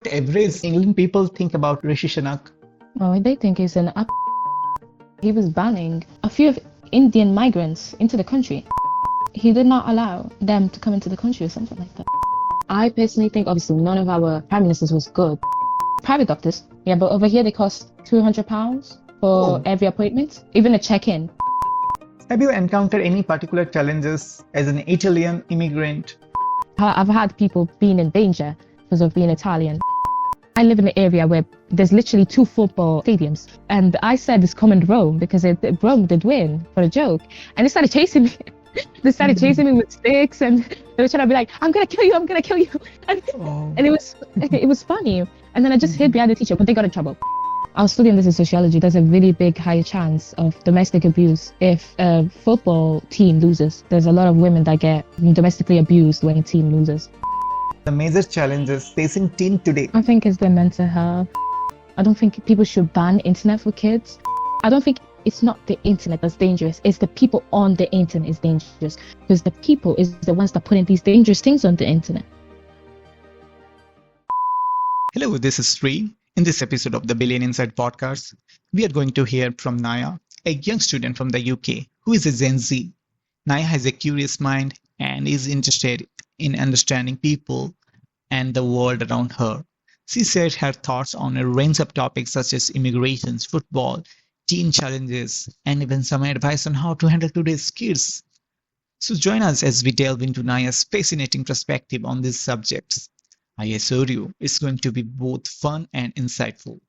Average England people think about Rishi Sunak. Oh, they think he's an up. He was banning a few of Indian migrants into the country. He did not allow them to come into the country or something like that. I personally think, obviously, none of our prime ministers was good. Private doctors, yeah, but over here they cost £200 for every appointment, even a check-in. Have you encountered any particular challenges as an Italian immigrant? I've had people being in danger because of being Italian. I live in an area where there's literally 2 football stadiums, and I said it's come and Rome because Rome did win for a joke, and they started chasing me. They started chasing me with sticks, and they were trying to be like, "I'm gonna kill you! I'm gonna kill you!" And it was funny. And then I just hid behind the teacher, but they got in trouble. I was studying this in sociology. There's a really big high chance of domestic abuse if a football team loses. There's a lot of women that get domestically abused when a team loses. The major challenges facing teen today. I think it's their mental health. I don't think people should ban internet for kids. I don't think it's not the internet that's dangerous. It's the people on the internet is dangerous, because the people is the ones that put in these dangerous things on the internet. Hello, this is Sri. In this episode of the Billion Inside podcast, we are going to hear from Naya, a young student from the UK who is a Gen Z. Naya has a curious mind and is interested in understanding people and the world around her. She shared her thoughts on a range of topics such as immigrations, football, teen challenges, and even some advice on how to handle today's kids. So join us as we delve into Naya's fascinating perspective on these subjects. I assure you, it's going to be both fun and insightful.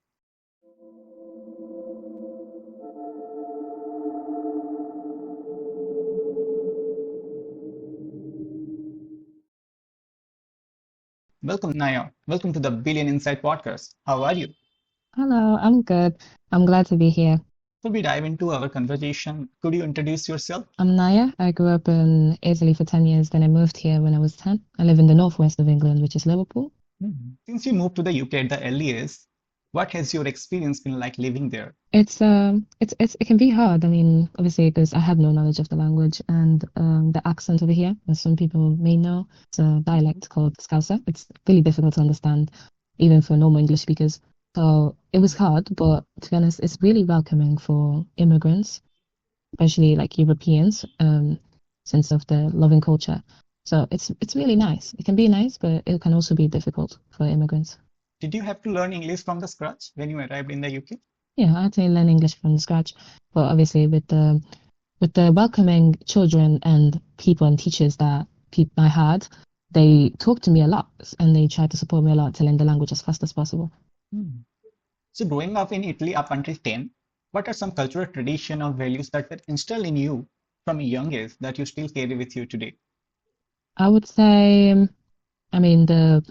Welcome, Naya. Welcome to the Billion Insight podcast. How are you? Hello, I'm good. I'm glad to be here. Before we dive into our conversation, could you introduce yourself? I'm Naya. I grew up in Italy for 10 years, then I moved here when I was 10. I live in the northwest of England, which is Liverpool. Since you moved to the UK at the early age, what has your experience been like living there? It can be hard. I mean, obviously, because I have no knowledge of the language and the accent over here, as some people may know, it's a dialect called Scouser. It's really difficult to understand, even for normal English speakers. So it was hard, but to be honest, it's really welcoming for immigrants, especially like Europeans, since of the loving culture. So it's really nice. It can be nice, but it can also be difficult for immigrants. Did you have to learn English from the scratch when you arrived in the UK? Yeah, I had to learn English from scratch, but obviously with the welcoming children and people and teachers that I had, they talked to me a lot and they tried to support me a lot to learn the language as fast as possible. So growing up in Italy up until 10, what are some cultural tradition or values that were instilled in you from a young age that you still carry with you today? I would say, I mean, the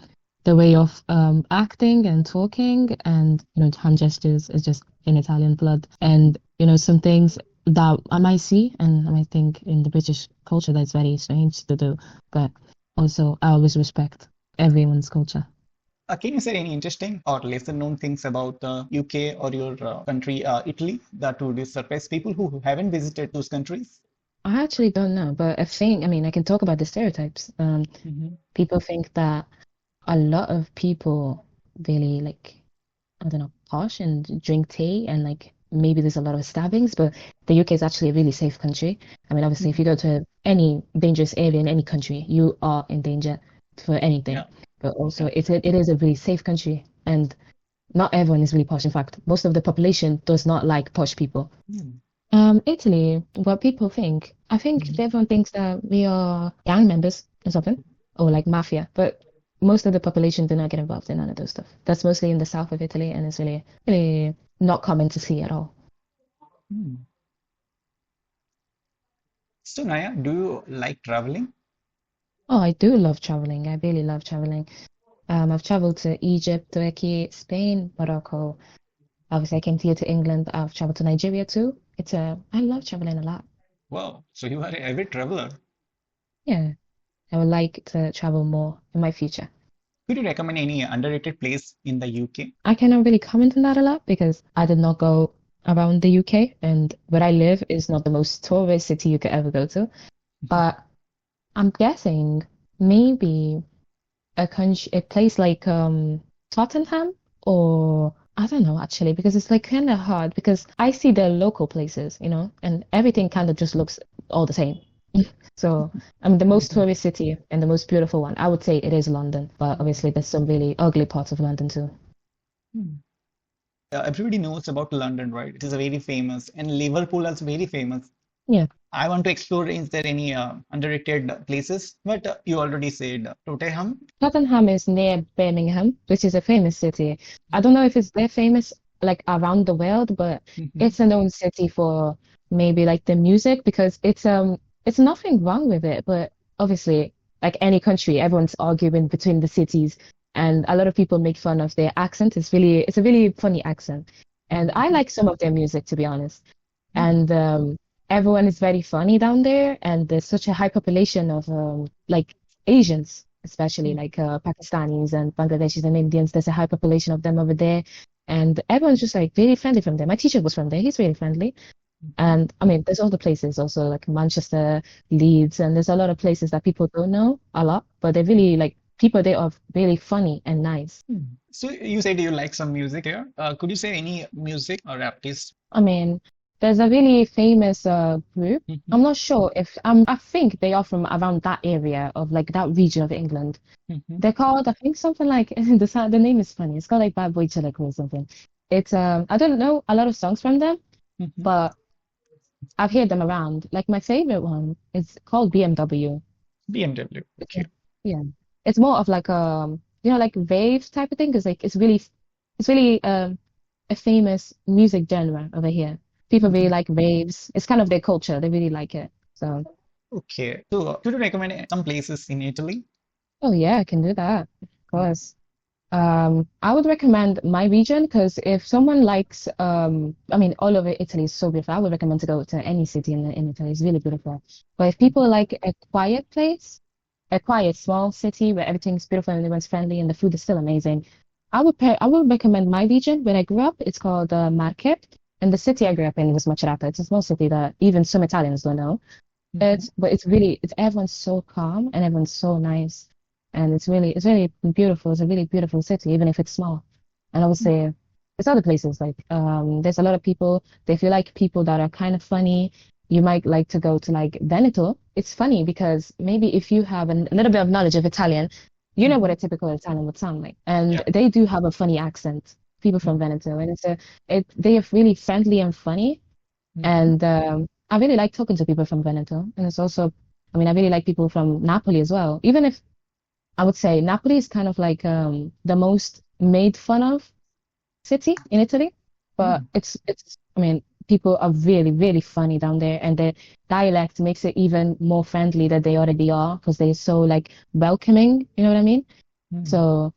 way of acting and talking and hand gestures is just in Italian blood, and some things that I might see and I might think in the British culture that's very strange to do, but also I always respect everyone's culture. Can you say any interesting or lesser known things about the UK or your country, Italy, that would surprise people who haven't visited those countries? I actually don't know, but I mean, I can talk about the stereotypes. People think that a lot of people really I don't know, posh and drink tea and maybe there's a lot of stabbings, but the UK is actually a really safe country. I mean, obviously, if you go to any dangerous area in any country, you are in danger for anything. Yeah. But also, it is a really safe country, and not everyone is really posh. In fact, most of the population does not like posh people. Italy, what people think, I think everyone thinks that we are gang members or something, or like mafia, but most of the population do not get involved in none of those stuff. That's mostly in the south of Italy, and it's really, really not common to see at all. So Naya, do you like traveling? Oh, I do love traveling. I really love traveling. I've traveled to Egypt, Turkey, Spain, Morocco. Obviously, I came here to England. I've traveled to Nigeria too. I love traveling a lot. Wow, so you are an avid traveler. Yeah, I would like to travel more in my future. Could you recommend any underrated place in the UK? I cannot really comment on that a lot because I did not go around the UK, and where I live is not the most tourist city you could ever go to. But I'm guessing maybe a place like Tottenham or I don't know actually because it's like kind of hard because I see the local places, and everything kind of just looks all the same. So, I mean, the most Mhm. tourist city and the most beautiful one, I would say it is London, but obviously there's some really ugly parts of London too. Hmm. Everybody knows about London, right? It is a very famous, and Liverpool is very famous. Yeah. I want to explore, is there any underrated places? But you already said Tottenham. Tottenham is near Birmingham, which is a famous city. I don't know if it's that famous like around the world, but Mhm. it's a known city for maybe like the music because it's nothing wrong with it, but obviously like any country, everyone's arguing between the cities and a lot of people make fun of their accent. It's a really funny accent. And I Mhm. like some of their music to be honest. Hmm. And everyone is very funny down there, and there's such a high population of like Asians, especially Hmm. like Pakistanis and Bangladeshis and Indians. There's a high population of them over there, and everyone's just like really friendly from there. My teacher was from there; he's really friendly. Mhm. And I mean, there's other places also like Manchester, Leeds, and there's a lot of places that people don't know a lot, but they're really like people. They are really funny and nice. Hmm. So you said you like some music here. Could you say any music or artist? I mean, there's a really famous group. Mhm. I'm not sure if I think they are from around that area of like that region of England. Mhm. They're called, I think something like the name is funny. It's called like Bad Boy Chilico or something. It's I don't know a lot of songs from them, Mhm. but I've heard them around. Like my favorite one is called BMW. BMW. Yeah. Okay. Yeah. It's more of like like rave type of thing because like it's really a famous music genre over here. People really Mhm. like raves. It's kind of their culture. They really like it. So, Okay. So could you recommend some places in Italy? oh yeah, I can do that. Of course. I would recommend my region because if someone likes, I mean, all over Italy is so beautiful. I would recommend to go to any city in Italy. It's really beautiful. But if people like a quiet place, a quiet small city where everything's beautiful and everyone's friendly and the food is still amazing, I would recommend my region. When I grew up, it's called Marche, and the city I grew up in was Macerata. It's a small city that even some Italians don't know. Mhm. But it's everyone's so calm and everyone's so nice, and it's really beautiful. It's a really beautiful city, even if it's small. And I would say there's other places like there's a lot of people. If you like people that are kind of funny, you might like to go to like Veneto. It's funny because maybe if you have a little bit of knowledge of Italian, you know what Mhm. a typical Italian would sound like, and Yeah. they do have a funny accent. People from Mhm. Veneto, and they are really friendly and funny Mhm. and I really like talking to people from Veneto. And it's also, I mean, I really like people from Napoli as well. Even if I would say Napoli is kind of like the most made fun of city in Italy. But Mhm. I mean, people are really, really funny down there. And the dialect makes it even more friendly than they already are because they're so like welcoming. You know what I mean? Mhm. So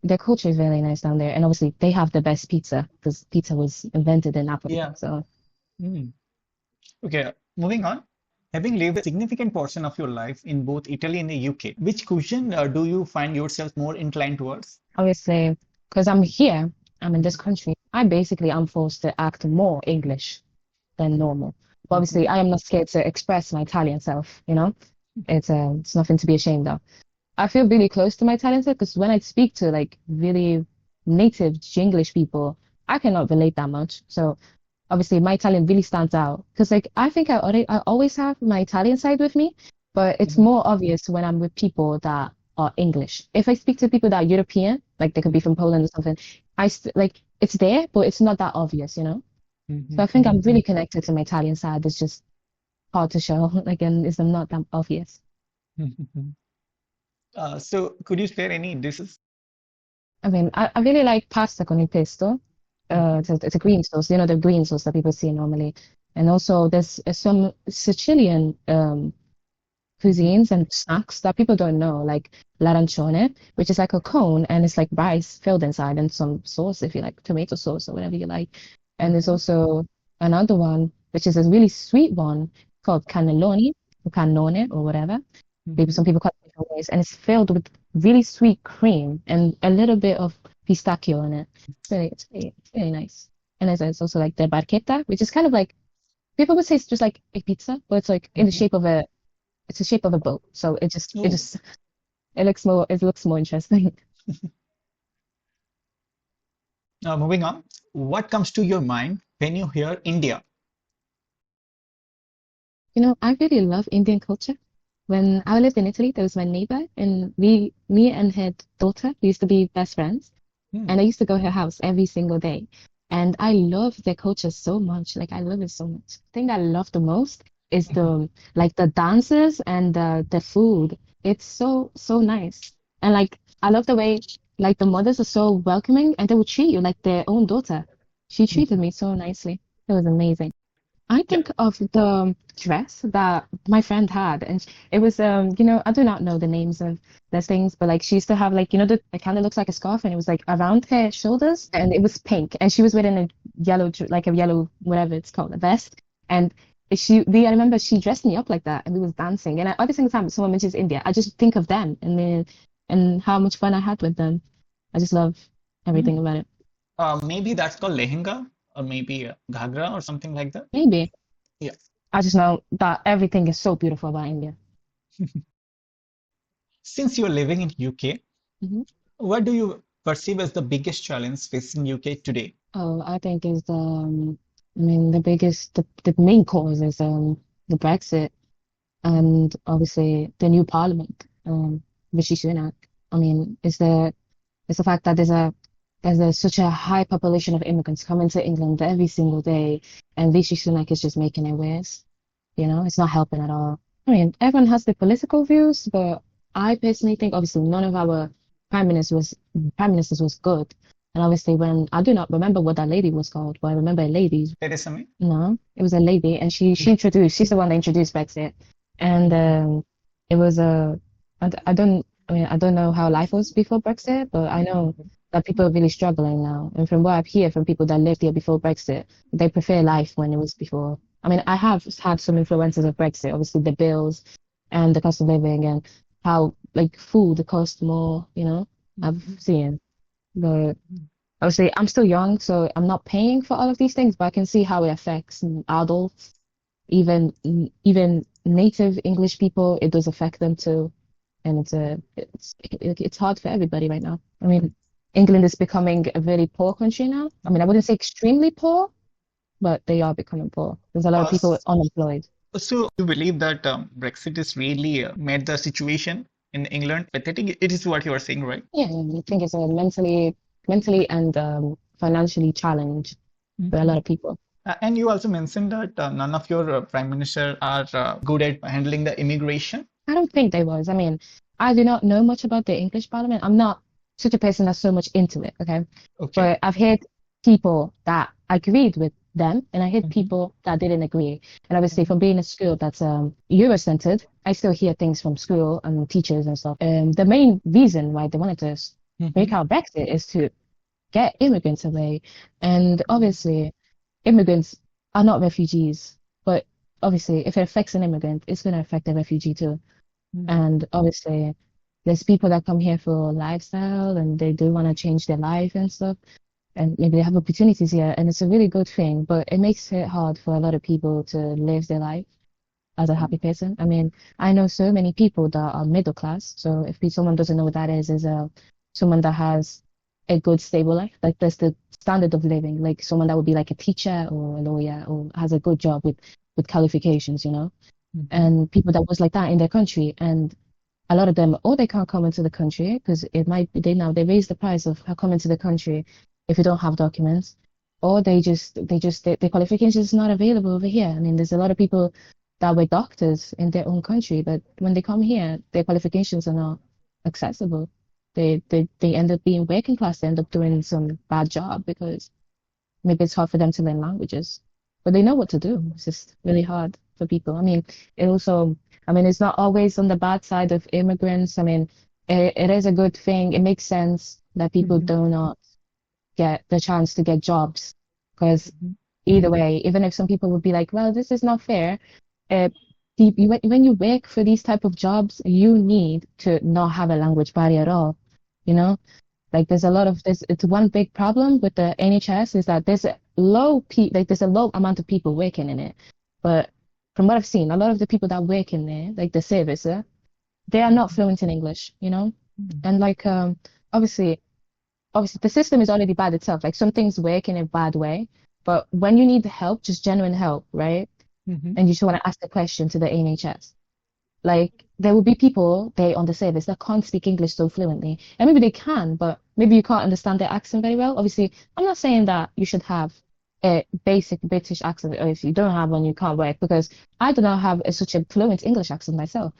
their culture is really nice down there. And obviously, they have the best pizza because pizza was invented in Napoli. Yeah. So. Mhm. Okay. Moving on. Having lived a significant portion of your life in both Italy and the UK, which cuisine do you find yourself more inclined towards? Obviously, because I'm here, I'm in this Mhm. country, I basically am forced to act more English than normal. But obviously, Mhm. I am not scared to express my Italian self, you know? It's nothing to be ashamed of. I feel really close to my Italian self because when I speak to like really native English people, I cannot relate that much. So obviously my Italian really stands out because like I think I always have my Italian side with me, but it's Mhm. more obvious when I'm with people that are English. If I speak to people that are European, like they could be from Poland or something, like it's there, but it's not that obvious, you know? So I think Mhm. I'm really connected to my Italian side. It's just hard to show, like, and it's not that obvious. Mhm. So could you share any dishes? I mean, I really like pasta con il pesto. Mhm. It's a green sauce, you know, the green sauce that people see normally. And also there's some Sicilian Mhm. cuisines and snacks that people don't know, like l'arancione, which is like a cone and it's like rice filled inside and some sauce, if you like, tomato sauce or whatever you like. And there's Mhm. also another one, which is a really sweet one called cannelloni or cannone or whatever. Maybe Mhm. some people call it different ways. And it's filled with really sweet cream and a little bit of pistachio in it. It's really nice. And it's also like the barchetta, which is kind of like, people would say it's just like a pizza, but it's like in the Mhm. shape of it's the shape of a boat, so Oh. it looks more interesting. Moving on, what comes to your mind when you hear India? I really love Indian culture. When I lived in Italy, there was my neighbor, and me and her daughter, we used to be best friends. Hmm. And I used to go to her house every single day. And I love their culture so much. Like I love it so much. The thing I love the most is the dances and the food. It's so nice. And like I love the way like the mothers are so welcoming and they will treat you like their own daughter. She treated me so nicely. It was amazing. I Yeah. think of the dress that my friend had, and it was I do not know the names of those things, but like she used to have like it kind of looks like a scarf, and it was like around her shoulders, and it was pink, and she was wearing a like a yellow whatever it's called, a vest, and I remember she dressed me up like that, and we was dancing, and every single time someone mentions India, I just think of them, and how much fun I had with them. I just love everything Hmm. about it. Maybe that's called lehenga or maybe ghagra or something like that. Maybe Yeah. I just know that everything is so beautiful about India. Since you're living in UK, Mhm. what do you perceive as the biggest challenge facing UK today? Oh, I think is I mean, the main cause is the Brexit and obviously the new parliament, Rishi Sunak. I mean, it's the fact that such a high population of immigrants coming to England every single day, and Rishi Sunak is just making it worse. It's not helping at all. I mean, everyone has their political views, but I personally think obviously none of our prime ministers was prime ministers was good. And obviously when I do not remember what that lady was called, but I remember a lady. Theresa May? No, it was a lady, and she's the one that introduced Brexit. And it was I don't know how life was before Brexit, but I know that people are really struggling now. And from what I hear from people that lived here before Brexit, they prefer life when it was before. I mean, I have had some influences of Brexit, obviously the bills and the cost of living and how like food costs more, I've seen. But obviously I'm still young, so I'm not paying for all of these things, but I can see how it affects adults, even native English people, it does affect them too. And it's hard for everybody right now. I mean, England is becoming a very poor country now. I mean, I wouldn't say extremely poor, but they are becoming poor. There's a lot of Uh, people unemployed. so you believe that Brexit has really made the situation in England pathetic? It is what you are saying, right? Yeah, I think it's a mentally and financially challenged for a lot Mhm. of people. And you also mentioned that none of your prime minister are good at handling the immigration. I don't think they was. I mean, I do not know much about the English Parliament. I'm not such a person that's so much into it, okay? Okay. But I've heard people that agreed with them, and I heard Mhm. people that didn't agree. And obviously, Mhm. from being in a school that's Euro-centered, I still hear things from school and teachers and stuff. The main reason why they wanted to make Mhm. out Brexit is to get immigrants away. And obviously, immigrants are not refugees, but obviously, if it affects an immigrant, it's going to affect a refugee too. Mhm. And obviously, there's people that come here for lifestyle and they do want to change their life and stuff. And maybe they have opportunities here, and it's a really good thing, but it makes it hard for a lot of people to live their life as a happy person. I mean, I know so many people that are middle class. So if someone doesn't know what that is someone that has a good stable life, like that's the standard of living, like someone that would be like a teacher or a lawyer or has a good job with qualifications, Mhm. and people that was like that in their country. And a lot of them, or they can't come into the country because it might be they raise the price of how come into the country if you don't have documents, or their qualifications is not available over here. I mean, there's a lot of people that were doctors in their own country, but when they come here, their qualifications are not accessible. They end up being working class. They end up doing some bad job because maybe it's hard for them to learn languages, but they know what to do. It's just really hard for people. I mean, it also, I mean, it's not always on the bad side of immigrants. I mean, it is a good thing. It makes sense that people Mhm. do not get the chance to get jobs because Mhm. either way, even if some people would be like, well, this is not fair. Uh, when you work for these type of jobs, you need to not have a language barrier at all. You know, like there's a lot of this. It's one big problem with the NHS is that there's a low amount of people working in it. But from what I've seen, a lot of the people that work in there, like the service, they are not fluent in English, Mhm. and like obviously. obviously the system is already bad itself. Like some things work in a bad way, but when you need help, just genuine help, right? Hmm. And you just want to ask the question to the NHS. Like there will be people they on the service that can't speak English so fluently, and maybe they can, but maybe you can't understand their accent very well. Obviously, I'm not saying that you should have a basic British accent, or if you don't have one, you can't work because I do not have such a fluent English accent myself.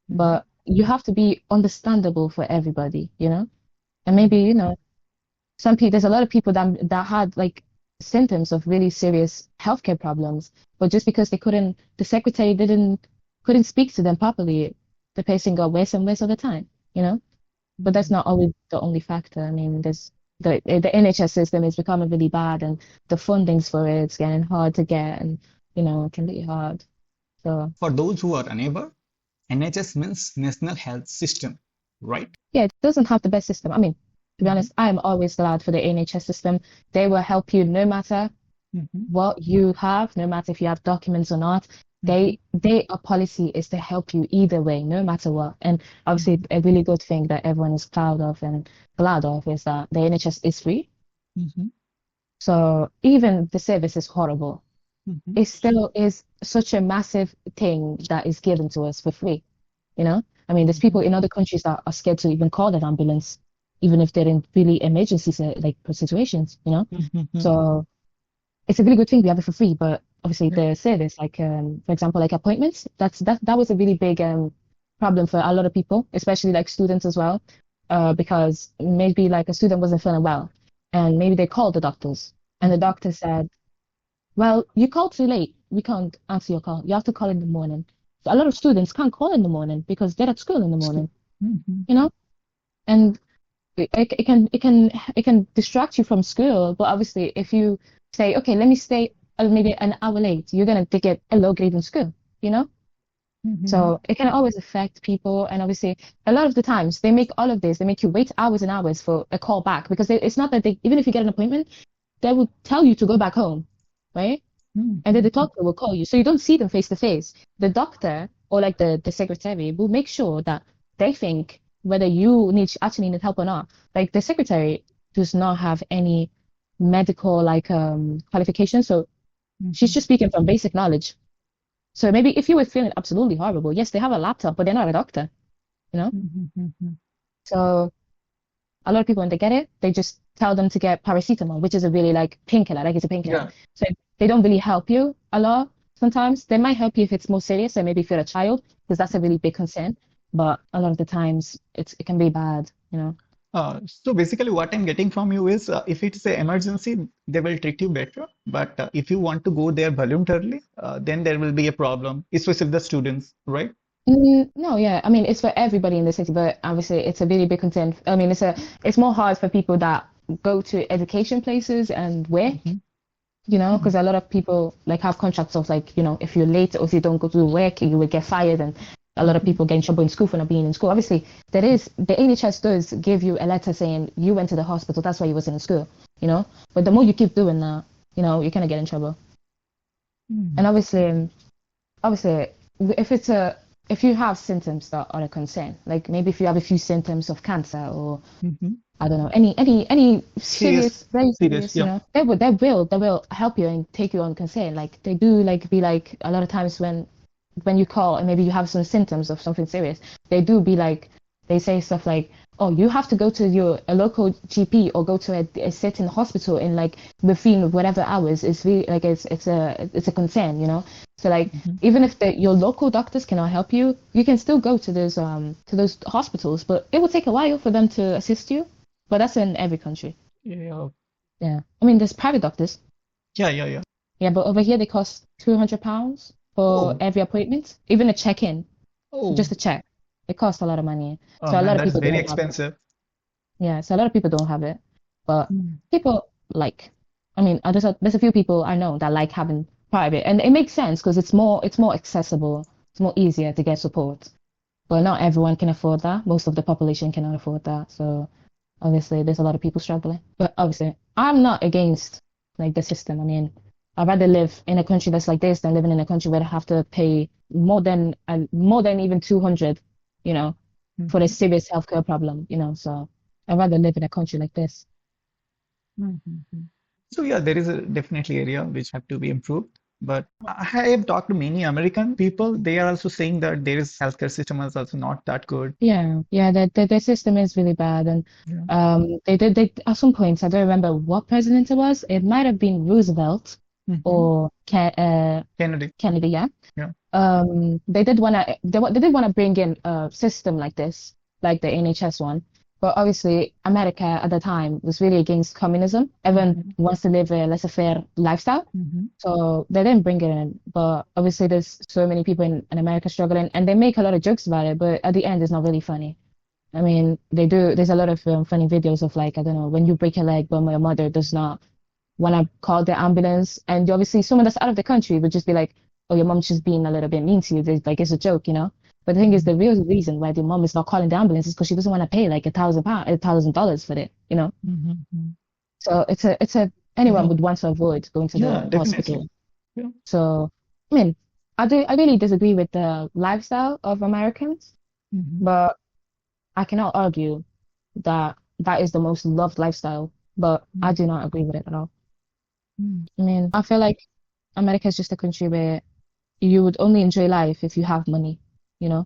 Hmm. But you have to be understandable for everybody, you know? And maybe, Hmm. some people, there's a lot of people that had like symptoms of really serious healthcare problems, but just because the secretary couldn't speak to them properly, the patient got worse and worse all the time, you know? But that's Hmm. not always the only factor. I mean, there's the NHS system is becoming really bad, and the fundings for it's getting hard to get, and it can be hard. So For those who are unable, NHS means National Health System, right? yeah, it doesn't have the best system. I mean, to be Hmm. honest, I'm always glad for the NHS system. They will help you no matter Hmm. what you have, no matter if you have documents or not. Hmm. They a policy is to help you either way, no matter what. And obviously, Hmm. a really good thing that everyone is proud of and glad of is that the NHS is free. Hmm. So even the service is horrible, Hmm. it still is such a massive thing that is given to us for free. You know, I mean, there's Hmm. people in other countries that are scared to even call an ambulance, even if they're in really emergency like situations. Hmm. So it's a really good thing we have it for free. But obviously, Yeah. the service, like for example, like appointments, that was a really big problem for a lot of people, especially like students as well, because maybe like a student wasn't feeling well, and maybe they called the doctors, and the Hmm. doctor said, well, you called too late. We can't answer your call. You have to call in the morning. So a lot of students can't call in the morning because they're at school in the morning, Hmm. you know? And it can distract you from school. But obviously, if you say, okay, let me stay maybe an hour late, you're gonna get a low grade in school, you know? Hmm. So it can always affect people. And obviously, a lot of the times they make all of this, they make you wait hours and hours for a call back because it's not that even if you get an appointment, they will tell you to go back home, right? And then the Hmm. doctor will call you. So you don't see them face to face. The doctor or like the secretary will make sure that they think whether you actually need help or not. Like the secretary does not have any medical like qualification. So she's Hmm. just speaking from basic knowledge. So maybe if you were feeling absolutely horrible, yes, they have a laptop, but they're not a doctor, you know? Hmm. So a lot of people when they get it, they just tell them to get paracetamol, which is a really like painkiller, like it's a painkiller. Yeah. So they don't really help you a lot. Sometimes they might help you if it's more serious, and maybe if you're a child, because that's a really big concern. But a lot of the times it can be bad. So basically, what I'm getting from you is if it's an emergency, they will treat you better. But if you want to go there voluntarily, then there will be a problem, especially the students, right? No, yeah, I mean it's for everybody in the city, but obviously it's a really big concern. I mean it's more hard for people that go to education places and work. Hmm. Because a lot of people like have contracts of like, if you're late or if you don't go to work, you will get fired, and a lot of Hmm. people get in trouble in school for not being in school. Obviously, the NHS does give you a letter saying you went to the hospital, that's why you wasn't in school, you know. But the more you keep doing that, you're gonna get in trouble. And Hmm. obviously, if it's a if you have symptoms that are a concern, like maybe if you have a few symptoms of cancer or Hmm. I don't know, any Serious, serious, very serious, serious, yeah. they will help you and take you on consent. Like they do like be like a lot of times when you call and maybe you have some symptoms of something serious, they do be like they say stuff like, oh, you have to go to a local GP or go to a certain hospital in like within whatever hours. It's really like it's a concern. So like Hmm. even if your local doctors cannot help you, you can still go to those hospitals, but it will take a while for them to assist you. But that's in every country. Yeah, Yeah. I mean, there's private doctors. yeah, yeah, yeah. Yeah, but over here they cost £200 for Oh, every appointment, even a check-in, oh, just a check. It costs a lot of money. oh So a man, lot of that's people very don't have it. expensive. Yeah, so a lot of people don't have it. But Hmm. people like, I mean, there's a few people I know that like having private, and it makes sense because it's more accessible. It's more easier to get support. But not everyone can afford that. Most of the population cannot afford that. So obviously, there's a lot of people struggling. But obviously, I'm not against like the system. I mean, I'd rather live in a country that's like this than living in a country where I have to pay more than even 200, you know, for a Hmm. serious healthcare problem. So I'd rather live in a country like this. Mhm. So yeah, there is a definitely area which have to be improved. But I have talked to many American people. They are also saying that there is healthcare system is also not that good. Yeah, yeah, the system is really bad, and Yeah. they at some points I don't remember what president it was. It might have been Roosevelt Hmm. or Kennedy. Kennedy, yeah. Yeah. They did want to bring in a system like this, like the NHS one, but obviously America at the time was really against communism. Everyone Hmm. wants to live a laissez-faire lifestyle, Hmm. so they didn't bring it in. But obviously there's so many people in America struggling, and they make a lot of jokes about it, but at the end it's not really funny. I mean, they do. There's a lot of funny videos of like, I don't know, when you break a leg, but my mother does not want to call the ambulance, and obviously someone that's out of the country would just be like, "Oh, your mom's just being a little bit mean to you." Like it's a joke, you know. But the thing is, the real reason why the mom is not calling the ambulance is because she doesn't want to pay like $1,000 for it, you know. Hmm. So it's a anyone Yeah. would want to avoid going to Yeah, the definitely. hospital. Yeah. So I mean, I really disagree with the lifestyle of Americans, Hmm. but I cannot argue that that is the most loved lifestyle. But I do not agree with it at all. Hmm. I mean, I feel like America is just a country where you would only enjoy life if you have money, you know?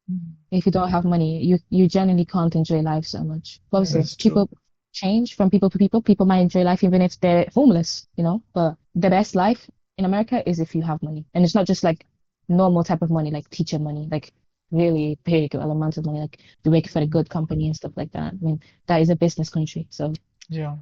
Hmm. If you don't have money, you generally can't enjoy life so much. Obviously, That's true. people change from people to people. People might enjoy life even if they're homeless, you know? But the best life in America is if you have money. And it's not just like normal type of money, like teacher money, like really big amounts of money, like you work for a good company and stuff like that. I mean, that is a business country. So Yeah.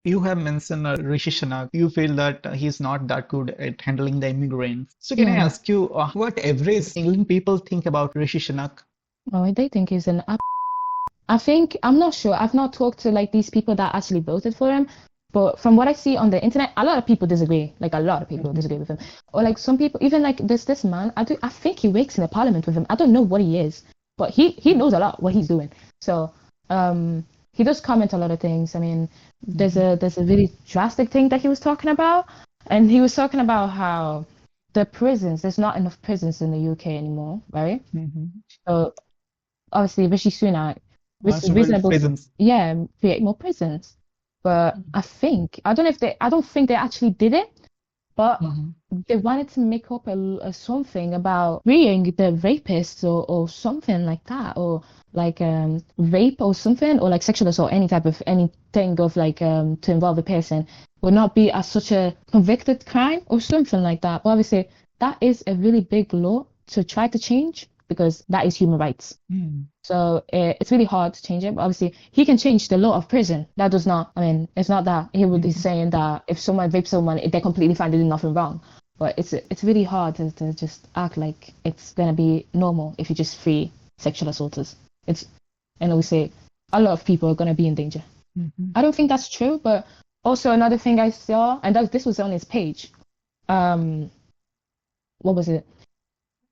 You have mentioned Rishi Sunak. You feel that he's not that good at handling the immigrants. So can I yeah. ask you what average England people think about Rishi Sunak? Oh, they think he's an I think I'm not sure. I've not talked to like these people that actually voted for him, but from what I see on the internet, a lot of people disagree. Like a lot of people Mhm. disagree with him, or like some people, even like this man. I think he works in the parliament with him. I don't know what he is, but he knows a lot what he's doing. So he does comment a lot of things. I mean, Mhm. there's a really drastic thing that he was talking about, and he was talking about how the prisons there's not enough prisons in the UK anymore, right? Mhm. So obviously Rishi Sunak, Wants to build reasonable, prisons. yeah, create more prisons. But I don't know if I don't think they actually did it, but Mhm. they wanted to make up a something about freeing the rapists or something like that, or like rape or something, or like sexual assault, any type of anything of like to involve a person would not be as such a convicted crime or something like that. But obviously, that is a really big law to try to change because that is human rights. Mm. So it's really hard to change it. But obviously, he can change the law of prison. That does not. I mean, it's not that he would be Mhm. saying that if someone rapes someone, they're completely fine. They did nothing wrong. But it's really hard to just act like it's gonna be normal if you just free sexual assaulters. It's and we say a lot of people are gonna be in danger. Mhm. I don't think that's true. But also another thing I saw, and this was on his page. Um, what was it?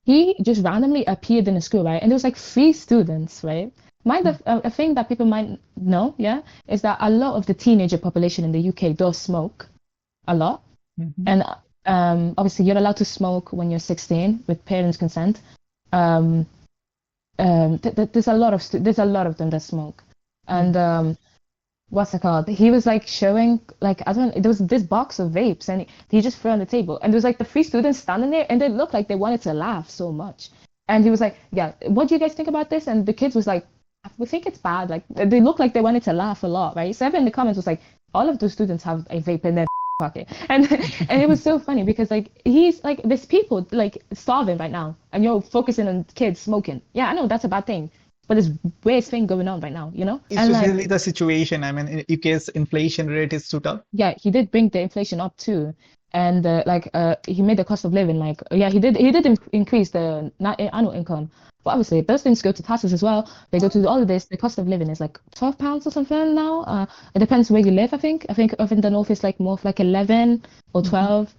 He just randomly appeared in a school, right? And there was like three students, right? A thing that people might know, yeah, is that a lot of the teenager population in the UK does smoke a lot, Mhm. and obviously you're allowed to smoke when you're 16 with parents' consent. Um, there's a lot of them that smoke, and Mhm. what's it called? He was like showing like I don't there was this box of vapes and he just threw on the table and there was like the three students standing there and they looked like they wanted to laugh so much. And he was like, yeah, what do you guys think about this? And the kids was like, we think it's bad. Like they looked like they wanted to laugh a lot, right? So everyone in the comments was like, all of the students have a vape in their pocket. And it was so funny because like he's like there's people like starving right now and you're focusing on kids smoking. Yeah, I know that's a bad thing. But there's weird thing going on right now, you know? And like Especially the situation. I mean, in UK's inflation rate is too tough. yeah, he did bring the inflation up too, and he made the cost of living like yeah he did increase the annual income, but obviously those things go to taxes as well. They go to all of this. The cost of living is like £12 or something now. It depends where you live. I think up in the north it's like more of like 11 or Mhm. 12,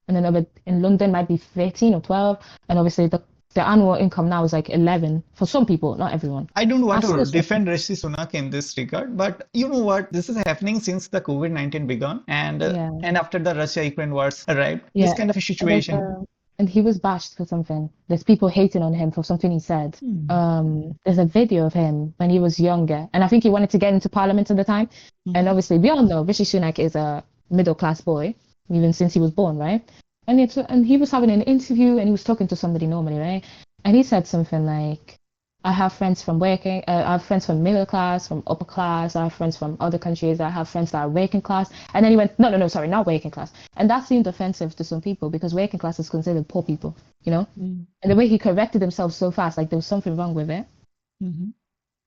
and then over in London might be 13 or 12, and obviously the annual income now is like 11 for some people, not everyone. I don't I want still to defend Rishi Sunak in this regard, but you know what? This is happening since the COVID-19 began, yeah and after the Russia-Ukraine wars arrived, this yeah. kind of a There's situation. and he was bashed for something. There's people hating on him for something he said. There's a video of him when he was younger, and I think he wanted to get into parliament at the time. And obviously, we all know Rishi Sunak is a middle class boy, even since he was born, right? And he was having an interview, and he was talking to somebody normally, right? And he said something like, I have friends from working, I have friends from middle class, from upper class, I have friends from other countries, I have friends that are working class. And then he went, no, sorry, not working class. And that seemed offensive to some people because working class is considered poor people, you know? And the way he corrected himself so fast, like there was something wrong with it.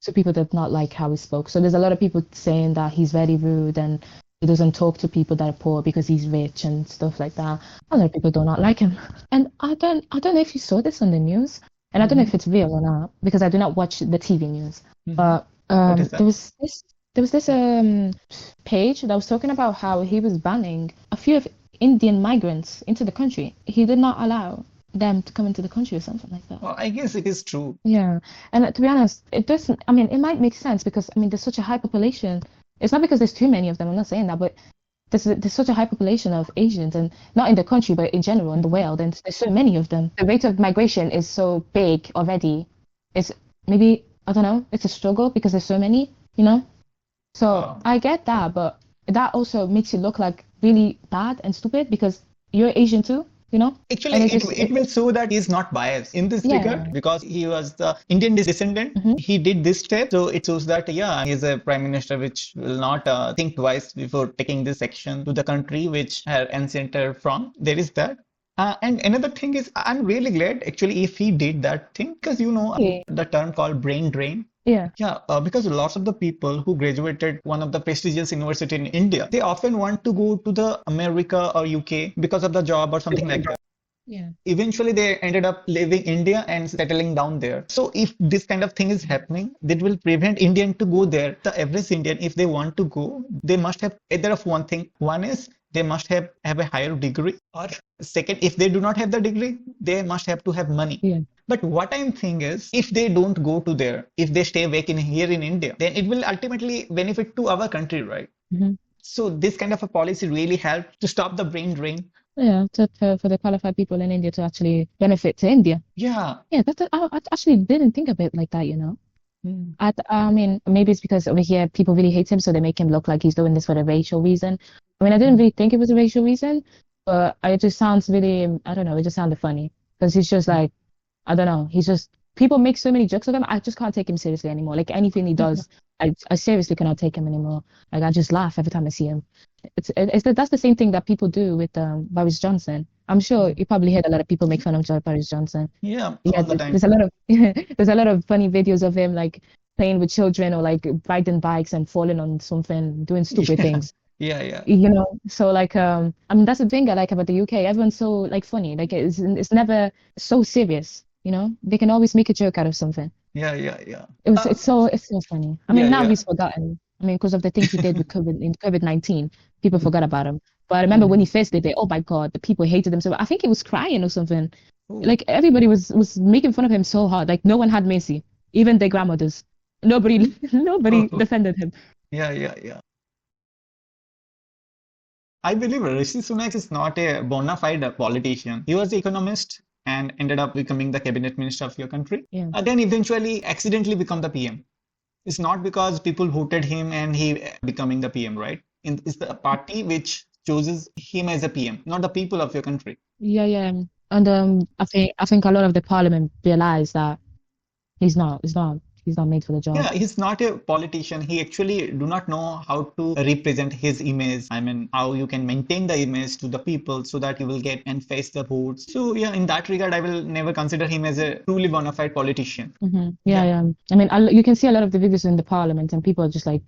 So people did not like how he spoke. So there's a lot of people saying that he's very rude and he doesn't talk to people that are poor because he's rich and stuff like that. A lot of people do not like him. And I don't know if you saw this on the news. And I don't know if it's real or not because I do not watch the TV news. But there was this page that was talking about how he was banning a few of Indian migrants into the country. He did not allow them to come into the country or something like that. Well, I guess it is true. Yeah, and to be honest, it doesn't. I mean, it might make sense because I mean, there's such a high population. It's not because there's too many of them. I'm not saying that, but there's such a high population of Asians, and not in the country, but in general in the world, and there's so many of them. The rate of migration is so big already. It's maybe, I don't know, it's a struggle because there's so many, you know? So I get that, but that also makes you look like really bad and stupid because you're Asian too, you know? Actually, it will show that he's not biased in this regard because he was the Indian descendant. He did this step. So it shows that, yeah, he's a prime minister which will not think twice before taking this action to the country which her ancestor from. There is that. And another thing is, I'm really glad actually if he did that thing because, you know, the term called brain drain. Yeah. Yeah, because lots of the people who graduated one of the prestigious university in India, they often want to go to the America or UK because of the job or something like that. Yeah. Eventually, they ended up leaving India and settling down there. So if this kind of thing is happening, that will prevent Indian to go there. The average Indian, if they want to go, they must have either of one thing. One is they must have a higher degree, or second, if they do not have the degree, they must have to have money. Yeah. But what I'm thinking is, if they don't go to there, if they stay back in here in India, then it will ultimately benefit to our country, right? So this kind of a policy really helped to stop the brain drain. Yeah, for the qualified people in India to actually benefit to India. Yeah. Yeah, I actually didn't think of it like that, you know. I mean, maybe it's because over here people really hate him, so they make him look like he's doing this for a racial reason. I mean, I didn't really think it was a racial reason, but it just sounds really, I don't know, it just sounded funny because he's just like, I don't know, he's just, people make so many jokes of him, I just can't take him seriously anymore. Like anything he does, I seriously cannot take him anymore. Like I just laugh every time I see him. That's the same thing that people do with Boris Johnson. I'm sure you probably heard a lot of people make fun of Boris Johnson. Yeah, all the time. There's a lot of there's a lot of funny videos of him like playing with children or like riding bikes and falling on something, doing stupid things. Yeah. You know, so like I mean that's the thing I like about the UK. Everyone's so like funny. Like it's never so serious. You know, they can always make a joke out of something. Yeah. It's so funny. I mean, now he's forgotten. I mean, because of the things he did with COVID-19, people forgot about him. But I remember when he first did it, oh my God, the people hated him. So I think he was crying or something. Like everybody was making fun of him so hard. Like no one had mercy, even their grandmothers. Nobody defended him. Yeah. I believe Rishi Sunak is not a bona fide politician. He was an economist and ended up becoming the cabinet minister of your country. Yeah. Then eventually accidentally become the PM. It's not because people voted him and he becoming the PM, right? It's the party which chooses him as a PM, not the people of your country. Yeah. And I think a lot of the parliament realized that he's not made for the job. Yeah, he's not a politician. He actually do not know how to represent his image. I mean, how you can maintain the image to the people so that you will get and face the votes. So yeah, in that regard, I will never consider him as a truly bona fide politician. Yeah. I mean, you can see a lot of the videos in the parliament and people are just like,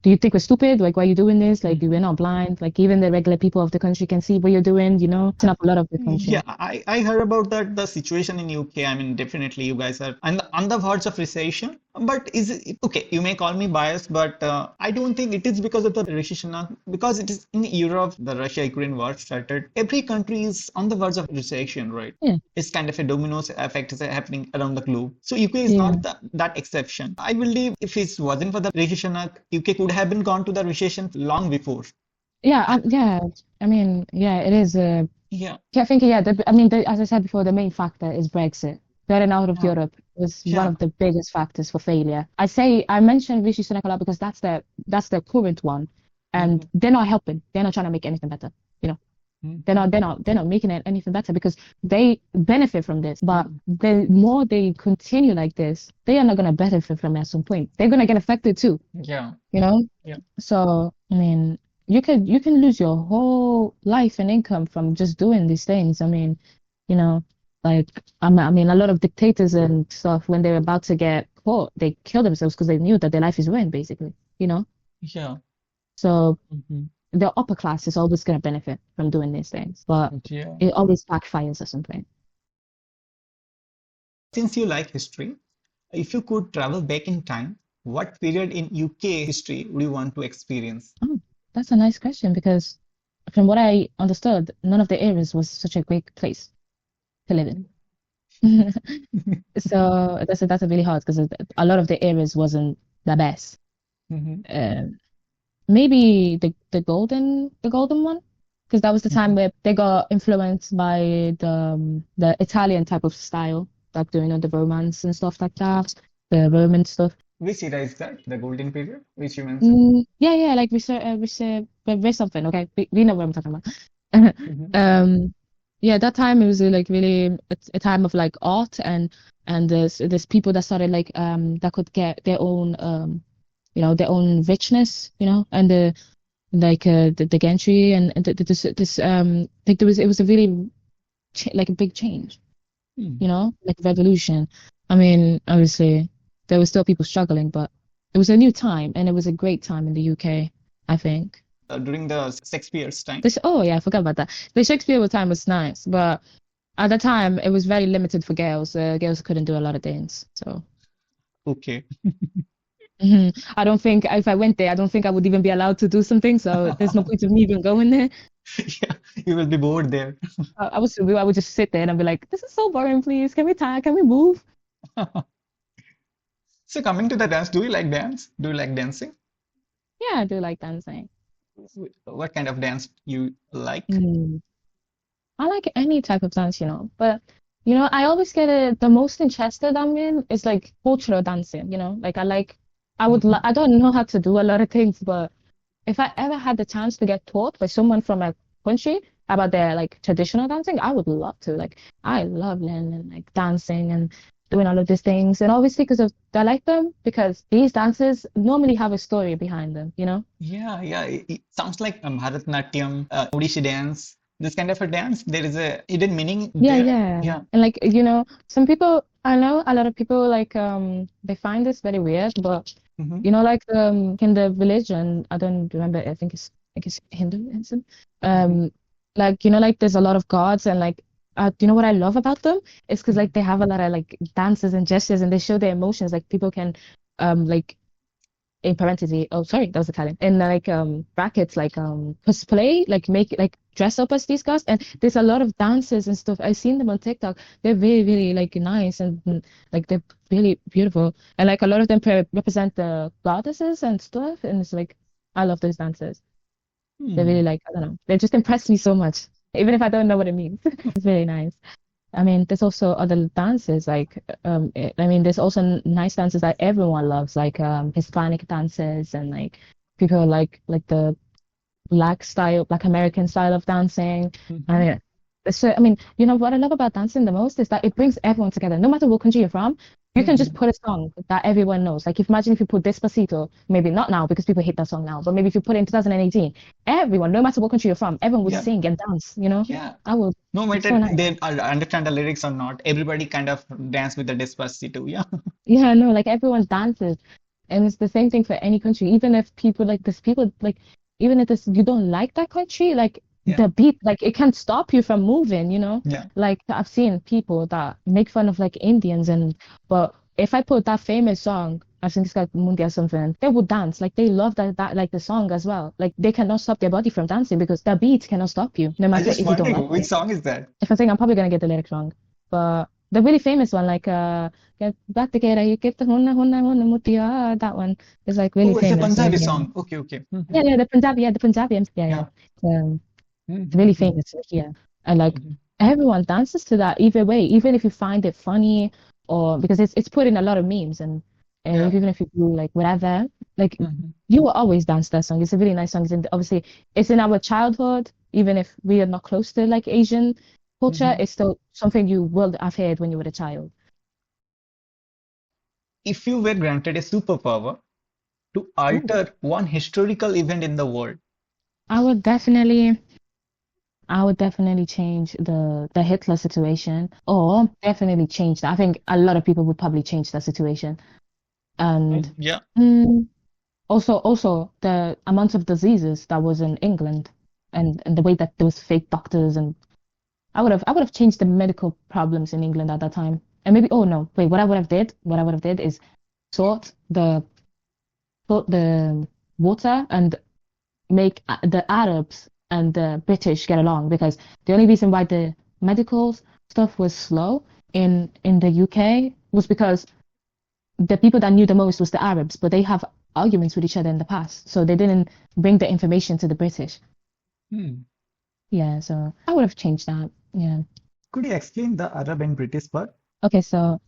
do you think we're stupid? Like, why are you doing this? Like, we're not blind. Like, even the regular people of the country can see what you're doing, you know? It's not a lot of the country. Yeah, I heard about the situation in UK. I mean, definitely you guys are on the verge of recession. But is it, okay, you may call me biased, but I don't think it is because of the Rishi Sunak, because it is in Europe, the Russia-Ukraine war started. Every country is on the verge of recession, right? Yeah. It's kind of a domino effect is happening around the globe. So UK is not that exception. I believe if it wasn't for the Rishi Sunak, UK could have been gone to the recession long before. yeah. I mean, yeah, it is. Yeah, I think, yeah. I mean, as I said before, the main factor is Brexit. Getting out of yeah, Europe was one yeah. of the biggest factors for failure. I mentioned Rishi Sunak a lot because that's the current one, and Mhm, they're not helping. They're not trying to make anything better. You know, mhm, they're not making it anything better because they benefit from this. But mhm. the more they continue like this, they are not going to benefit from it at some point. They're going to get affected too. Yeah, You know, yeah. so I mean, you can lose your whole life and income from just doing these things. I mean, you know, like I mean, a lot of dictators and stuff when they're about to get caught, they kill themselves because they knew that their life is ruined, basically. You know, Yeah. so Mhm. the upper class is always going to benefit from doing these things, but Yeah. it always backfires at some point. Since you like history, if you could travel back in time, what period in UK history would you want to experience? Oh, that's a nice question because from what I understood, none of the areas was such a great place to live in. So that's a really hard because a lot of the areas wasn't the best. Mhm, Um, Maybe the golden one because that was the time mhm. where they got influenced by the Italian type of style, like doing the Romance and stuff like that, the Roman stuff. Which era is that? The golden period, which you mentioned? Yeah, yeah, like research something. Okay, we know what I'm talking about. Mhm, Um, yeah, that time it was like really a time of like art and there's people that started like that could get their own their own richness, and the gentry and this like it was a really like a big change, mhm. like revolution. I mean, obviously there were still people struggling, but it was a new time and it was a great time in the UK, I think. During the Shakespeare's time. Oh yeah, I forgot about that. The Shakespeare time was nice, but at the time it was very limited for girls. Girls couldn't do a lot of things, so. Okay. I don't think if I went there, I don't think I would even be allowed to do something. So there's no point of me even going there. Yeah, you will be bored there. I would just sit there and I'd be like, "This is so boring. Please, can we talk? Can we move?" So coming to the dance, do you like dance? Do you like dancing? Yeah, I do like dancing. What kind of dance you like? Mm. I like any type of dance, but I always get the most interested I'm in is like cultural dancing. Like Mhm. I don't know how to do a lot of things, but if I ever had the chance to get taught by someone from a country about their like traditional dancing, I would love to. Like I love learning like dancing and doing all of these things. And obviously because of I like them because these dances normally have a story behind them. Yeah, yeah. It sounds like Bharatanatyam, Odissi dance, this kind of a dance. There is a hidden meaning Yeah, there. yeah. Yeah. And like, some people I know a lot of people like they find this very weird, but Hmm. like in the religion, I don't remember, I think it's Hinduism. Hmm. Um like like there's a lot of gods and like you know what I love about them? It's because like Hmm. they have a lot of like dances and gestures and they show their emotions. Like people can like in parentheses, oh sorry, that was Italian. In like brackets, like cosplay, like make like dress up as these guys. And there's a lot of dances and stuff. I've seen them on TikTok. They're really, really like nice and like they're really beautiful. And like a lot of them represent the goddesses and stuff. And it's like I love those dances. They're really Hmm. like, I don't know. They just impress me so much. Even if I don't know what it means. It's really nice. I mean, there's also other dances like I mean, there's also nice dances that everyone loves, like Hispanic dances and like people like the Black American style of dancing. I Hmm. mean, so I mean, what I love about dancing the most is that it brings everyone together, no matter what country you're from. You can just Hmm. put a song that everyone knows. Like, imagine if you put Despacito, maybe not now because people hate that song now, but maybe if you put it in 2018, everyone, no matter what country you're from, everyone would Yeah. sing and dance. Yeah. I would. No It's matter so nice. they understand the lyrics or not, everybody kind of dance with the Despacito. Yeah. Yeah, no, like everyone dances. And it's the same thing for any country. Even if people like this, people like, even if this, you don't like that country, like Yeah. the beat, like it can't stop you from moving. Yeah. Like I've seen people that make fun of like Indians but if I put that famous song, I think it's called Mundi or something, they would dance. Like they love that like the song as well. Like they cannot stop their body from dancing because the beat cannot stop you, no I matter just if you don't like wondering which it. song is that? If I think I'm probably gonna get the lyrics wrong, but the really famous one, like get back together, you get the hunna mutia. That one is like really Oh, it's a famous in Punjabi India. song. Okay, okay. Yeah, the Punjabi, Yeah. it's really famous here, and like everyone dances to that either way, even if you find it funny or because it's put in a lot of memes and Yeah. even if you do like whatever, like you will always dance that song. It's a really nice song. Obviously, it's in our childhood, even if we are not close to like Asian culture, it's still something you will have heard when you were a child. If you were granted a superpower to Ooh. alter one historical event in the world, I would definitely I would definitely change the Hitler situation, or definitely change that. I think a lot of people would probably change that situation, and yeah. mm, also the amount of diseases that was in England, and the way that there was fake doctors, and I would have changed the medical problems in England at that time, and maybe oh no wait what I would have did is sort the water and make the Arabs and the British get along because the only reason why the medical stuff was slow in the UK was because the people that knew the most was the Arabs, but they have arguments with each other in the past, so they didn't bring the information to the British. Hmm. Yeah, so I would have changed that. Yeah. Could you explain the Arab and British part? Okay, so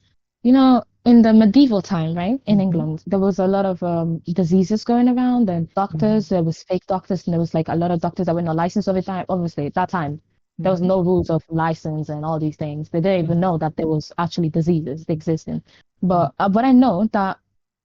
in the medieval time, right, in England, there was a lot of diseases going around and doctors. There was fake doctors, and there was like a lot of doctors that were not licensed over time. Obviously, at that time, there was no rules of license and all these things. They didn't even know that there was actually diseases existing. But I know that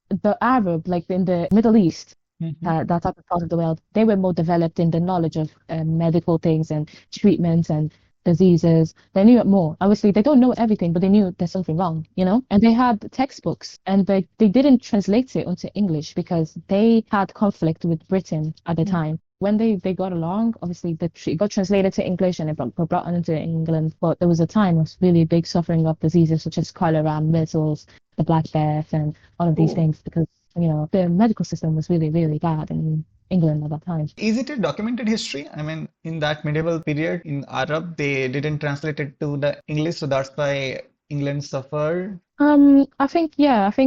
the Arab, like in the Middle East, that type of part of the world, they were more developed in the knowledge of medical things and treatments and diseases. They knew it more. Obviously, they don't know everything, but they knew there's something wrong, And they had textbooks, and they didn't translate it onto English because they had conflict with Britain at the time. When they got along, obviously it got translated to English and it got brought into England. But there was a time of really big suffering of diseases such as cholera, measles, the Black Death, and all of these Oh, things because the medical system was really, really bad in England at that time. is it a documented history? I mean, in that medieval period in Arab, they didn't translate it to the English, so that's why England suffered. I think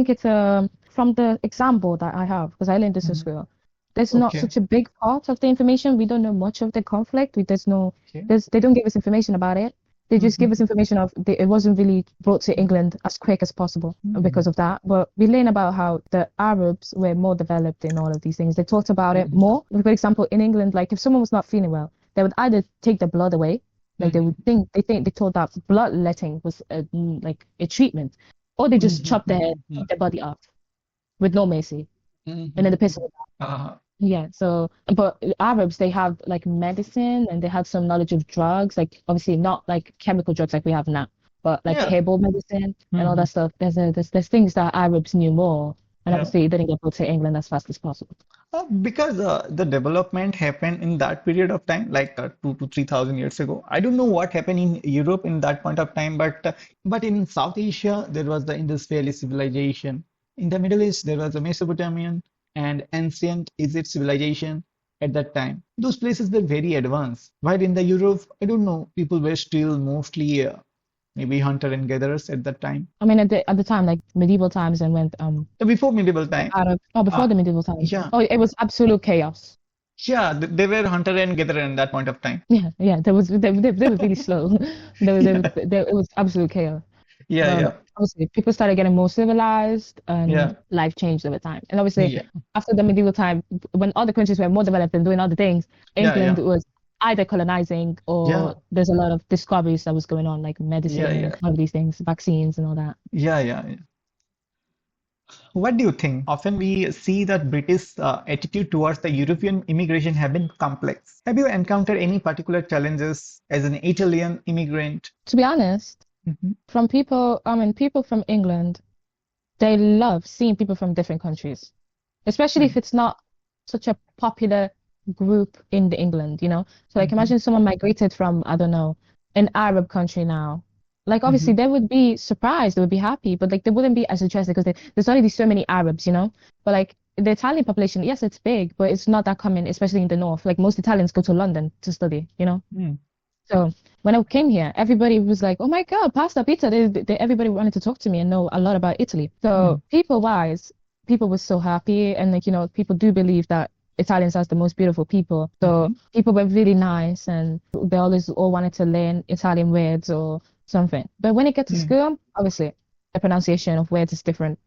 it's from the example that I have because I learned this in school. There's not Okay. such a big part of the information. We don't know much of the conflict. Okay. They don't give us information about it. They just give us information of it wasn't really brought to England as quick as possible because of that. But we learn about how the Arabs were more developed in all of these things. They talked about it more. For example, in England, like if someone was not feeling well, they would either take the blood away, like they thought that bloodletting was like a treatment, or they just chop their body off with no mercy, and then they piss it. Uh, Yeah, so but Arabs they have like medicine and they have some knowledge of drugs, like obviously not like chemical drugs like we have now, but like yeah. herbal medicine and all that stuff. There's things that Arabs knew more, and Yeah. obviously it didn't get brought to England as fast as possible. Because the development happened in that period of time, like 2 to 3,000 years ago. I don't know what happened in Europe in that point of time, but in South Asia there was the Indus Valley civilization. In the Middle East there was the Mesopotamian and ancient Egypt civilization at that time. Those places were very advanced. While in the Europe, I don't know, people were still mostly maybe hunter and gatherers at that time. I mean at the time like medieval times and when So before medieval the time, Arab oh before uh, the medieval times yeah, oh it was absolute chaos. yeah, they were hunter and gatherer at that point of time. Yeah, they were really slow. Yeah, It was absolute chaos. yeah, yeah, Obviously, people started getting more civilized yeah, and life changed over time. And obviously, yeah, after the medieval time, when other countries were more developed and doing other things, yeah, England yeah, was either colonizing or yeah, there's a lot of discoveries that was going on, like yeah, medicine and yeah, all of these things, vaccines and all that. yeah, yeah, yeah. What do you think? Often we see that British attitude towards the European immigration have been complex. Have you encountered any particular challenges as an Italian immigrant? To be honest, Mhm. people from England, they love seeing people from different countries, especially if Mm, it's not such a popular group in the England. So like mhm, imagine someone migrated from, I don't know, an Arab country now. Like obviously mhm, they would be surprised, they would be happy, but like they wouldn't be as interested because there's already so many Arabs. But like the Italian population, yes, it's big, but it's not that common, especially in the north. Like most Italians go to London to study. mm. So when I came here, everybody was like, "Oh my God, pasta, pizza!" Everybody wanted to talk to me and know a lot about Italy. So people-wise, people were so happy, and like people do believe that Italians are the most beautiful people. So people were really nice, and they always all wanted to learn Italian words or something. But when it gets to school, obviously the pronunciation of words is different.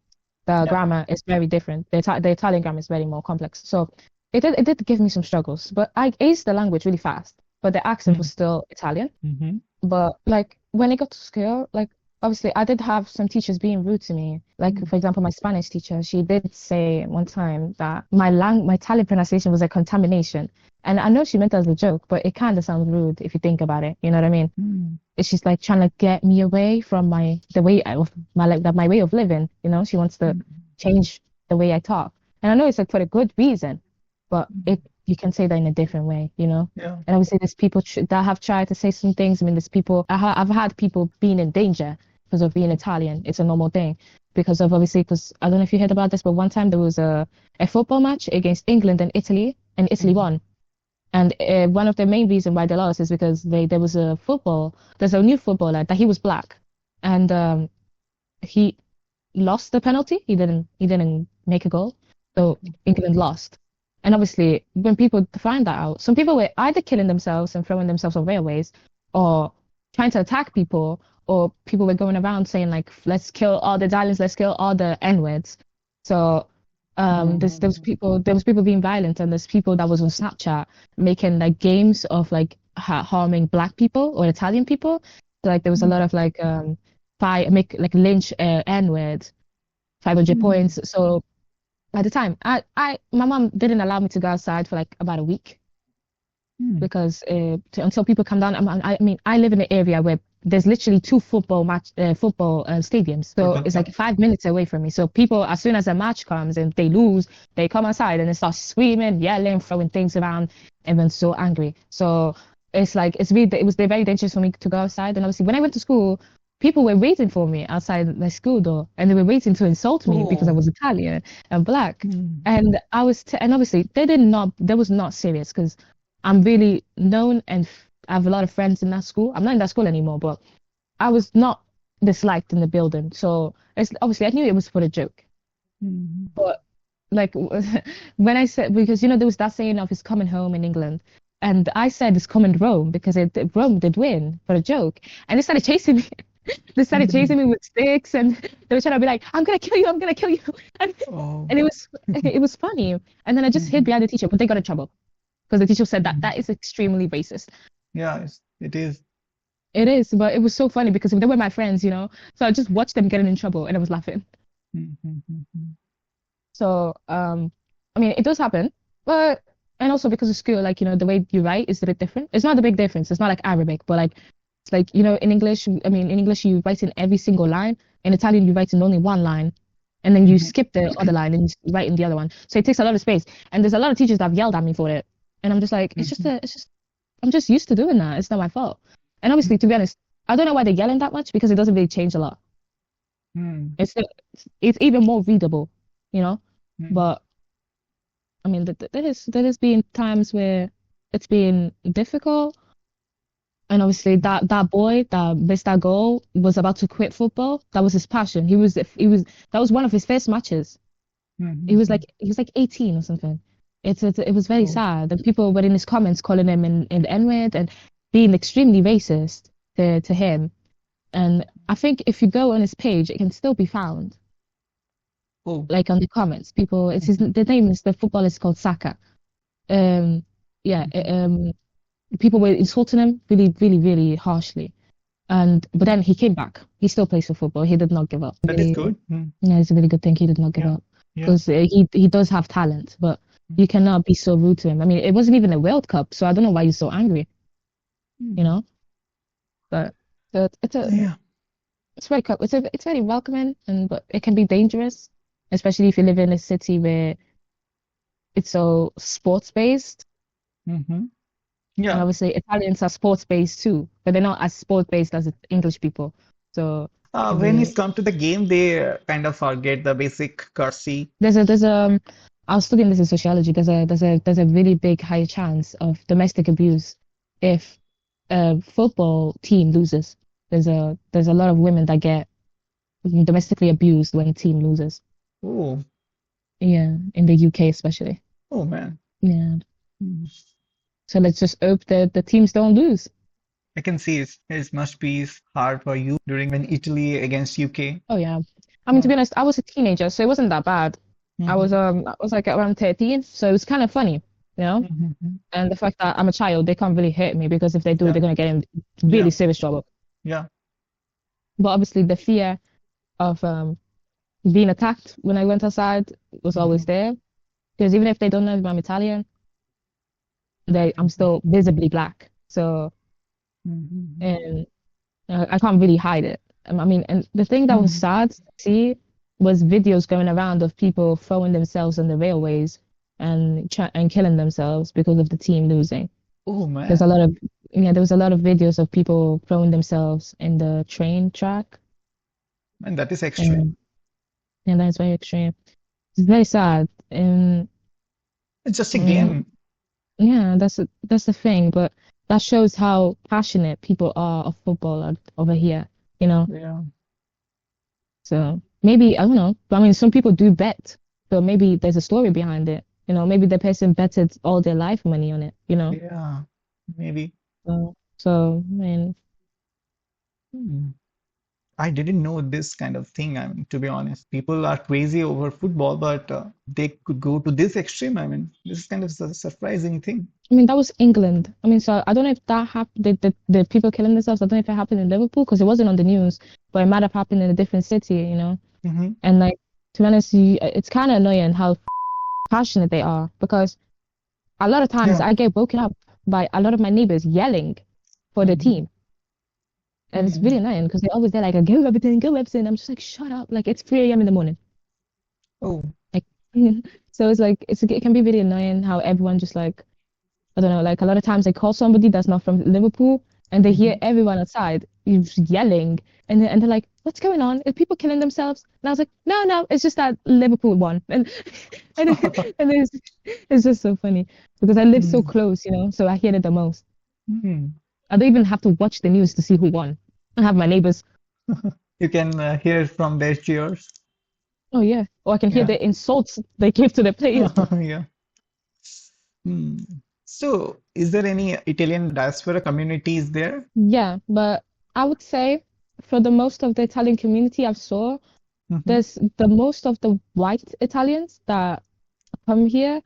The Yeah. grammar is very different. The Italian grammar is very more complex. So it did give me some struggles, but I aced the language really fast. But the accent was still Italian. Mm-hmm. But like when it got to school, like obviously I did have some teachers being rude to me. Like for example, my Spanish teacher, she did say one time that my Italian pronunciation was a contamination. And I know she meant that as a joke, but it kind of sounds rude if you think about it. You know what I mean? It's just like trying to get me away from the way of my way of living. She wants to change the way I talk. And I know it's like for a good reason, but you can say that in a different way. Yeah. And obviously, there's people that have tried to say some things. I mean, there's people, I've had people being in danger because of being Italian. It's a normal thing. Because I don't know if you heard about this, but one time there was a football match against England and Italy won. And one of the main reasons why they lost is because there's a new footballer that he was black. And he lost the penalty. He didn't make a goal. So England lost. And obviously, when people find that out, some people were either killing themselves and throwing themselves on railways or trying to attack people, or people were going around saying, like, let's kill all the Italians, let's kill all the N-words. So there was people being violent, and there's people that was on Snapchat making like games of like harming black people or Italian people. So, like there was a lot of like make like lynch N-words, 500 points. So at the time, my mom didn't allow me to go outside for like about a week because until people come down. I live in an area where there's literally two football stadiums, so it's like 5 minutes away from me. So people, as soon as a match comes and they lose, they come outside and they start screaming, yelling, throwing things around, and then so angry. So it's like it was very dangerous for me to go outside. And obviously, when I went to school, people were waiting for me outside my school door, and they were waiting to insult me because I was Italian and black. And and obviously that was not serious because I'm really known and I have a lot of friends in that school. I'm not in that school anymore, but I was not disliked in the building. So it's obviously I knew it was for a joke. But like when I said, because there was that saying of his coming home in England. And I said it's coming Rome because Rome did win for a joke. And they started chasing me. They started chasing me with sticks, and they were trying to be like, "I'm gonna kill you! I'm gonna kill you!" And it was funny. And then I just hid behind the teacher, but they got in trouble because the teacher said that is extremely racist. Yeah, it is. It is, but it was so funny because they were my friends. So I just watched them getting in trouble, and I was laughing. So I mean, it does happen, but and also because of school, like the way you write is a bit different. It's not a big difference. It's not like Arabic, but like. It's like, in English, in English, you write in every single line. In Italian, you write in only one line. And then you skip the other line and you write in the other one. So it takes a lot of space. And there's a lot of teachers that have yelled at me for it. And I'm just like, I'm just used to doing that. It's not my fault. And obviously, to be honest, I don't know why they're yelling that much because it doesn't really change a lot. It's even more readable, But I mean, there has been times where it's been difficult. And obviously that boy that missed that goal was about to quit football. That was his passion. That was one of his first matches. He was like 18 or something. It was very sad. And people were in his comments calling him in the N-word and being extremely racist to him. And I think if you go on his page, it can still be found. Like on the comments, people. The footballer is called Saka. People were insulting him really, really, really harshly. But then he came back. He still plays for football. He did not give up. That is good. Yeah, it's a really good thing. He did not give up because he does have talent, but you cannot be so rude to him. I mean, it wasn't even a World Cup, so I don't know why you're so angry. But it's very it's very welcoming, but it can be dangerous, especially if you live in a city where it's so sports based. Yeah. And obviously Italians are sports based too, but they're not as sports based as English people. So when it's come to the game, they kind of forget the basic courtesy. I was studying this in sociology. There's a really big high chance of domestic abuse if football team loses. There's a lot of women that get domestically abused when team loses. Oh, Yeah, in the UK especially. oh man. Yeah. Hmm. So let's just hope that the teams don't lose. I can see it must be hard for you during when Italy against UK. Oh yeah. I mean, to Yeah. be honest, I was a teenager, so it wasn't that bad. Mm-hmm. I was like around 13, so it was kind of funny, you know? Mm-hmm. And the fact that I'm a child, they can't really hurt me because if they do, Yeah. they're gonna get in Yeah. really serious trouble. Yeah. But obviously the fear of being attacked when I went outside was always Mm-hmm. there. Because even if they don't know if I'm Italian, I'm still visibly black. So Mm-hmm. and I can't really hide it. I mean, and the thing that was Mm-hmm. sad to see was videos going around of people throwing themselves on the railways and killing themselves because of the team losing. Oh There's a man. lot of there was a lot of videos of people throwing themselves in the train track, Man, that is extreme. and that's very extreme. It's very sad, and It's just a mm, game. yeah, that's the thing. But that shows how passionate people are of football over here, you know. Yeah. So maybe I don't know. But I mean, some people do bet, so maybe there's a story behind it. You know, maybe the person betted all their life money on it. You know, Yeah. Maybe. so I mean, Hmm. I didn't know this kind of thing. I mean, to be honest, people are crazy over football, but they could go to this extreme. I mean, this is kind of a surprising thing. that was England. I mean, so I don't know if that happened. The people killing themselves. I don't know if it happened in Liverpool because it wasn't on the news, but it might have happened in a different city. You know, Mm-hmm. and like to be honest, it's kind of annoying how passionate they are because a lot of times Yeah. I get woken up by a lot of my neighbors yelling for the Mm-hmm. team. And it's really Mm-hmm. annoying because they're always there like, go Everton, go Everton. I'm just like, shut up. Like, it's 3 a.m. in the morning. Oh. Like, so it's like, it can be really annoying how everyone just like, I don't know, like a lot of times they call somebody that's not from Liverpool and they hear Mm-hmm. everyone outside yelling and they're like, what's going on? Are people killing themselves? And I was like, no, it's just that Liverpool won. And, and it's just so funny because I live so Mm-hmm. close, you know, so I hear it the most. Mm-hmm. I don't even have to watch the news to see who won. I have my neighbors. You can hear from their cheers. Oh yeah. Or I can hear Yeah. the insults they give to the players. Yeah. Hmm. So, is there any Italian diaspora communities there? Yeah, but I would say for the most of the Italian community I saw, Mm-hmm. there's the most of the white Italians that come here,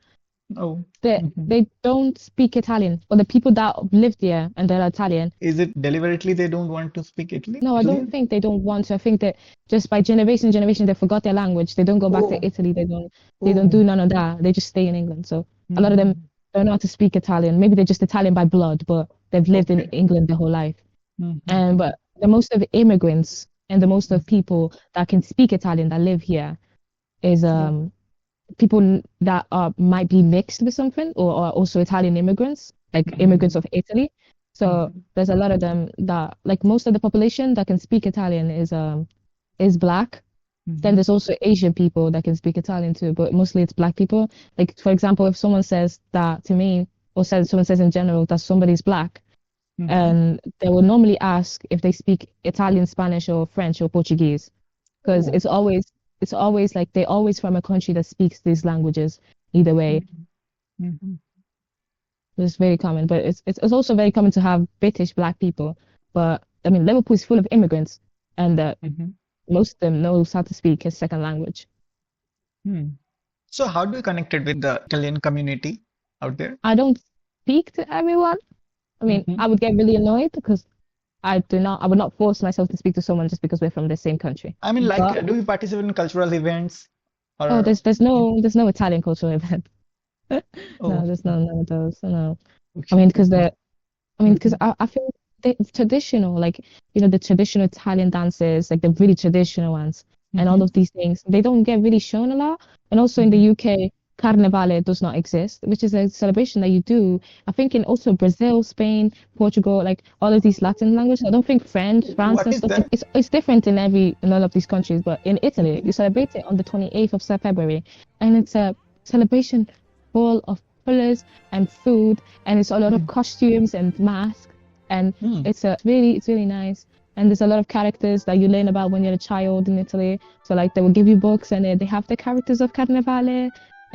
Oh. Mm-hmm. they don't speak Italian. Or the people that live there and they're Italian. Is it deliberately they don't want to speak No, I don't Italian? think they don't want to. I think that just by generation, they forgot their language. They don't go back to Oh. Italy. They don't Oh. do none of that. They just stay in England. So a lot of them Mm-hmm. don't know how to speak Italian. Maybe they're just Italian by blood, but they've lived in Okay. England their whole life. And Mm-hmm. but the most of immigrants and the most of people that can speak Italian that live here is Yeah. people that are might be mixed with something or are also Italian immigrants, like immigrants Mm-hmm. of Italy. So Mm-hmm. there's a lot of them that like most of the population that can speak Italian is black. Then Mm-hmm. there's also Asian people that can speak Italian too, but mostly it's black people. Like for example, if someone says that to me, or says someone says in general that somebody's black, Mm-hmm. and they will normally ask if they speak Italian, Spanish, or French or Portuguese, because Oh. it's always like they're always from a country that speaks these languages. Either way, Mm-hmm. Mm-hmm. it's very common, but it's also very common to have British black people. But I mean, Liverpool is full of immigrants, and Mm-hmm. most of them knows how to speak his second language. Hmm. So, how do you connected with the Italian community out there? I don't speak to everyone. I mean, Mm-hmm. I would get really annoyed because I would not force myself to speak to someone just because we're from the same country. I mean, like, But do you participate in cultural events oh, or? there's no Italian cultural event. No, Oh, there's none of those. No. I okay. mean, because Mm-hmm. I feel the traditional, like, the traditional Italian dances, like the really traditional ones, and all Mm-hmm. of these things, they don't get really shown a lot. And also in the Mm-hmm. UK, Carnivale does not exist, which is a celebration that you do. I think in also Brazil, Spain, Portugal, like all of these Latin languages. I don't think France What and is stuff. that? It's different in all of these countries, but in Italy, you celebrate it on the 28th of February, and it's a celebration full of colors and food, and it's a lot of Mm-hmm. costumes and masks, and Hmm. it's really nice. And there's a lot of characters that you learn about when you're a child in Italy. So like they will give you books, and they have the characters of Carnivale,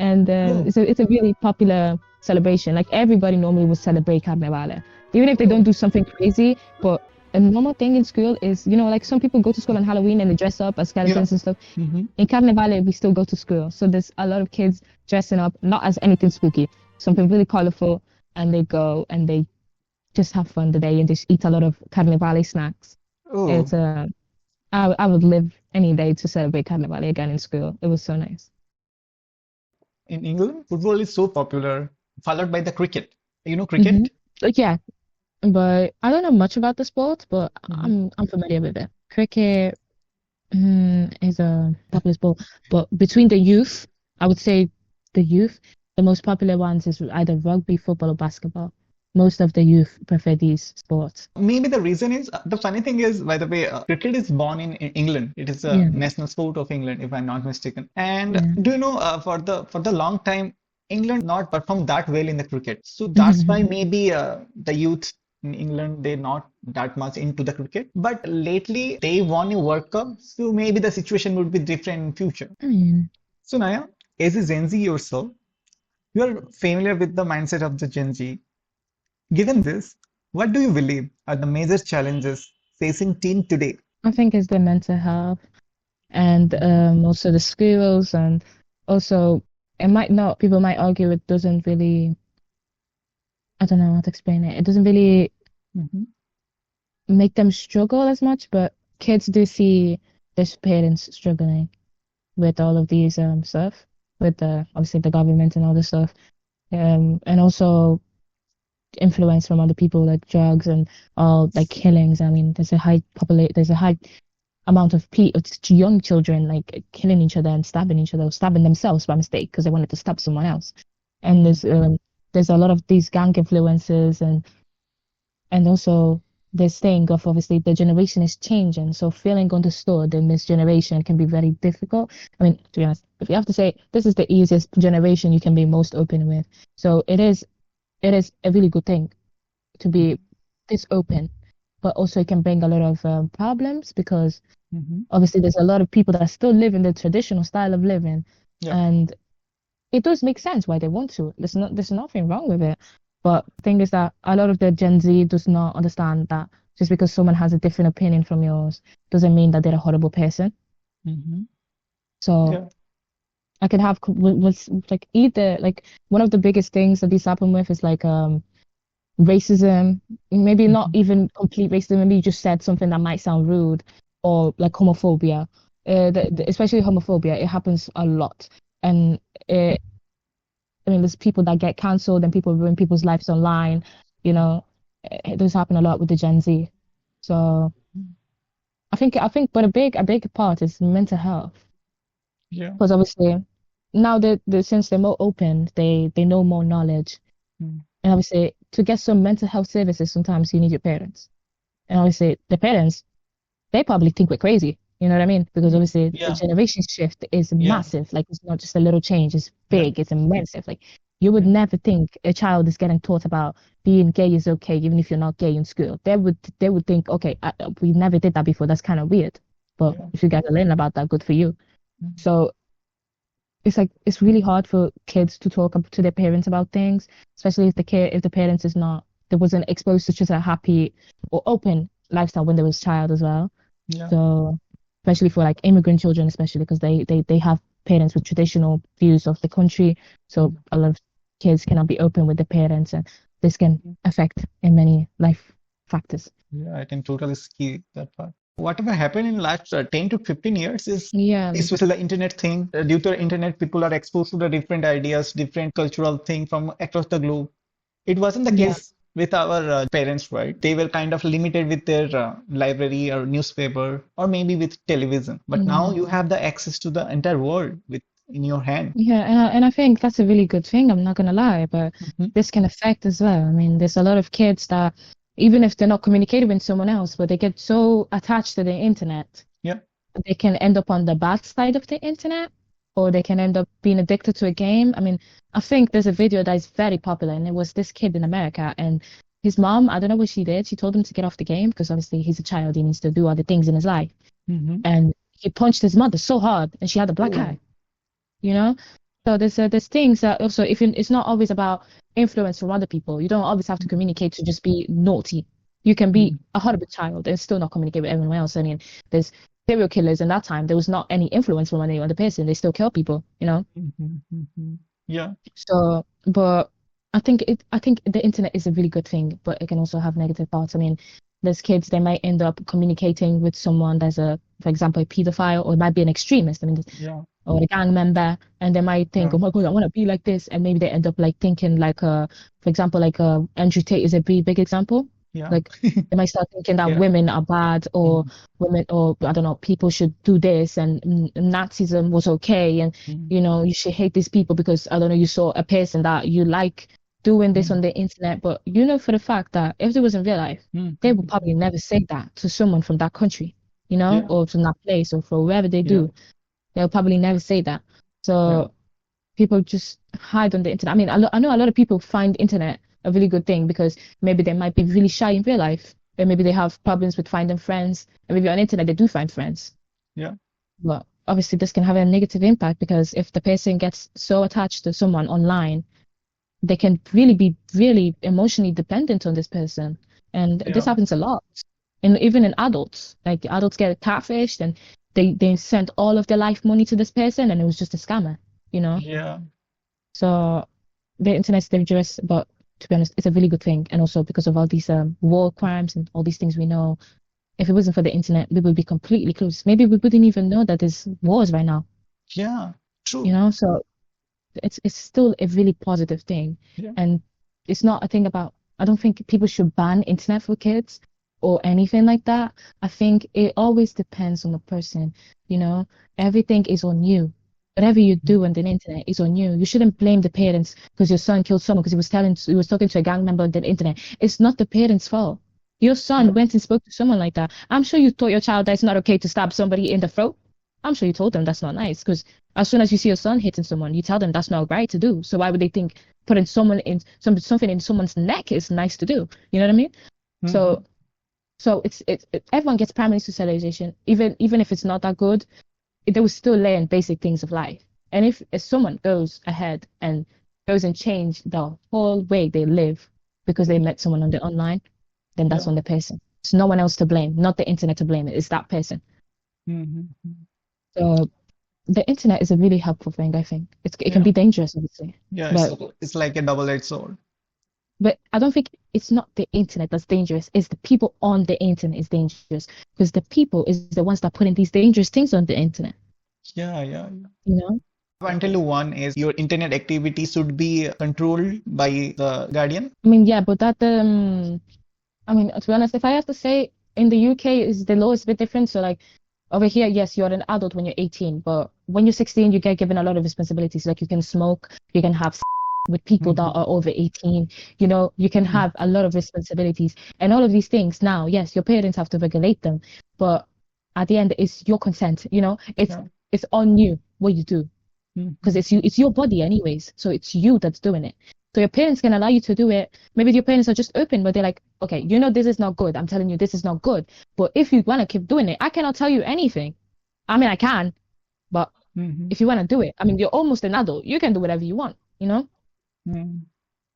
and Oh, it's a really popular celebration. Like everybody normally would celebrate Carnivale, even if they don't oh. do something crazy. But a normal thing in school is, like some people go to school on Halloween and they dress up as Yeah. skeletons and stuff. Hmm. In Carnivale, we still go to school. So there's a lot of kids dressing up, not as anything spooky, something really colorful, and they go and they just have fun today and just eat a lot of Carnivale snacks. Oh, It's I would live any day to celebrate Carnivale again in school. It was so nice. in England, football is so popular, followed by the cricket. You know hmm cricket? Like yeah, but I don't know much about the sport, but Hmm. I'm familiar with it. Cricket is a popular sport, but between the youth, I would say the youth, the most popular ones is either rugby, football, or basketball. Most of the youth prefer these sports. Maybe the reason is the funny thing is, by the way, cricket is born in England. It is a Yeah, national sport of England, if I'm not mistaken. And yeah. do you know, for the long time, England not performed that well in the cricket. So that's why maybe the youth in England they're not that much into the cricket. But lately they won a World Cup, so maybe the situation would be different in future. I mean, So Naya, as a Gen Z yourself, you are familiar with the mindset of the Gen Z. Given this, what do you believe are the major challenges facing teen today? I think it's the mental health and also the schools, and also it might not, people might argue it doesn't really, I don't know how to explain it. It doesn't really Mhm. make them struggle as much, but kids do see their parents struggling with all of these stuff, with the obviously the government and all this stuff, and also influence from other people like drugs and all like killings. I mean, there's a high amount of young children like killing each other and stabbing each other, or stabbing themselves by mistake because they wanted to stab someone else. And there's a lot of these gang influences, and also this thing of obviously the generation is changing, so feeling understood in this generation can be very difficult. I mean, to be honest, if you have to say this is the easiest generation you can be most open with, so it is a really good thing to be this open, but also it can bring a lot of problems because Mhm. obviously there's a lot of people that still live in the traditional style of living, Yeah. and it does make sense why they want to. There's nothing wrong with it. But the thing is that a lot of the Gen Z does not understand that just because someone has a different opinion from yours doesn't mean that they're a horrible person. Mhm. So Yeah. I could have like either like one of the biggest things that this happen with is like racism, maybe not Mhm. even complete racism, maybe you just said something that might sound rude, or like homophobia. Mhm. Especially homophobia, it happens a lot. And it, I mean, there's people that get cancelled and people ruin people's lives online. You know, it does happen a lot with the Gen Z. So but a big part is mental health, Yeah. because obviously now since they're more open, they know more knowledge, Mm. and obviously to get some mental health services, sometimes you need your parents, and obviously the parents, they probably think we're crazy. You know what I mean? Because Mm. obviously the Yeah. generation shift is Yeah. massive. Like it's not just a little change, it's Yeah. big, it's immense. Like you would Yeah. never think a child is getting taught about being gay is okay, even if you're not gay in school. They would think, okay, we never did that before. That's kind of weird. But Yeah. if you guys are learning about that, good for you. Mm. So it's like it's really hard for kids to talk to their parents about things, especially if the parents is not they wasn't exposed to just a happy or open lifestyle when they was a child as well. Yeah. So, especially for like immigrant children, especially because they have parents with traditional views of the country. So Mm. a lot of kids cannot be open with their parents, and this can Mm. affect in many life factors. Yeah. I can totally see that part. Whatever happened in last 10 to 15 years is Yeah, especially the internet thing. Due to the internet, people are exposed to the different ideas, different cultural thing from across the globe. It wasn't the yeah, case with our parents, right? They were kind of limited with their library or newspaper or maybe with television. But now yeah, you have the access to the entire world with in your hand. yeah. And I think that's a really good thing. I'm not gonna lie, but Mhm. this can affect as well. I mean, there's a lot of kids that even if they're not communicating with someone else, but they get so attached to the internet, Yeah. they can end up on the bad side of the internet, or they can end up being addicted to a game. I mean, I think there's a video that is very popular, and it was this kid in America, and his mom, I don't know what she did. She told him to get off the game because obviously he's a child. He needs to do other things in his life. Mm-hmm. And he punched his mother so hard, and she had a black Oh. eye. You know, so there's things that also, if it's not always about influence from other people. You don't always have to communicate to just be naughty. You can be a horrible child and still not communicate with everyone else. I mean, there's serial killers in that time. There was not any influence from any other person. They still kill people. You know. Yeah. So, but I think the internet is a really good thing, but it can also have negative parts. I mean, there's kids, they might end up communicating with someone that's for example, a pedophile, or it might be an extremist. I mean, Yeah. or a gang member, and they might think, Yeah. oh my God, I want to be like this, and maybe they end up like thinking like, for example, like Andrew Tate is a pretty big example. Yeah. Like they might start thinking that Yeah. women are bad, or women, or I don't know, people should do this, and Nazism was okay, and you know, you should hate these people because I don't know, you saw a person that you like doing this on the internet, but you know for the fact that if it was in real life, they would probably never say that to someone from that country, you know, Yeah. or from that place, or for wherever they do. They'll probably never say that. So people just hide on the internet. I mean, I know a lot of people find internet a really good thing because maybe they might be really shy in real life, or maybe they have problems with finding friends, and maybe on internet they do find friends. Yeah. But obviously this can have a negative impact, because if the person gets so attached to someone online, they can really be really emotionally dependent on this person. And this happens a lot. And even in adults, like adults get catfished, and they sent all of their life money to this person, and it was just a scammer, you know? Yeah. So the internet's dangerous, but to be honest, it's a really good thing. And also because of all these war crimes and all these things we know, if it wasn't for the internet, we would be completely closed. Maybe we wouldn't even know that there's wars right now. Yeah. True. You know, so it's still a really positive thing. Yeah. And it's not a thing about, I don't think people should ban internet for kids or anything like that. I think it always depends on the person, you know. Everything is on you. Whatever you do on the internet is on you. You shouldn't blame the parents because your son killed someone because he was talking to a gang member on the internet. It's not the parents' fault. Your son went and spoke to someone like that. I'm sure you told your child that it's not okay to stab somebody in the throat. I'm sure you told them that's not nice, because as soon as you see your son hitting someone, you tell them that's not right to do. So why would they think putting something in someone's neck is nice to do? You know what I mean? So it's everyone gets primary socialization, even if it's not that good, they will still learn basic things of life. And if someone goes ahead and goes and change the whole way they live because they met someone on the online, then that's on the person. It's no one else to blame, not the internet to blame. It's that person. So the internet is a really helpful thing, I think. It can be dangerous, obviously. Yeah, But it's like a double-edged sword. But I don't think it's not the internet that's dangerous. It's the people on the internet is dangerous, because the people is the ones that put in these dangerous things on the internet. Yeah. You know? Until one is your internet activity should be controlled by the guardian. I mean, yeah, but that I mean, to be honest, if I have to say, in the UK is the law is a bit different. So like over here, yes, you're an adult when you're 18, but when you're 16, you get given a lot of responsibilities. Like you can smoke, you can have with people that are over 18, you know, you can have a lot of responsibilities, and all of these things. Now, yes, your parents have to regulate them, but at the end, it's your consent, you know, it's on you what you do, because it's your body anyways, so it's you that's doing it. So your parents can allow you to do it. Maybe your parents are just open, but they're like, okay, you know, this is not good. I'm telling you, this is not good. But if you want to keep doing it, I cannot tell you anything. I mean, I can, but if you want to do it, I mean, you're almost an adult. You can do whatever you want, you know?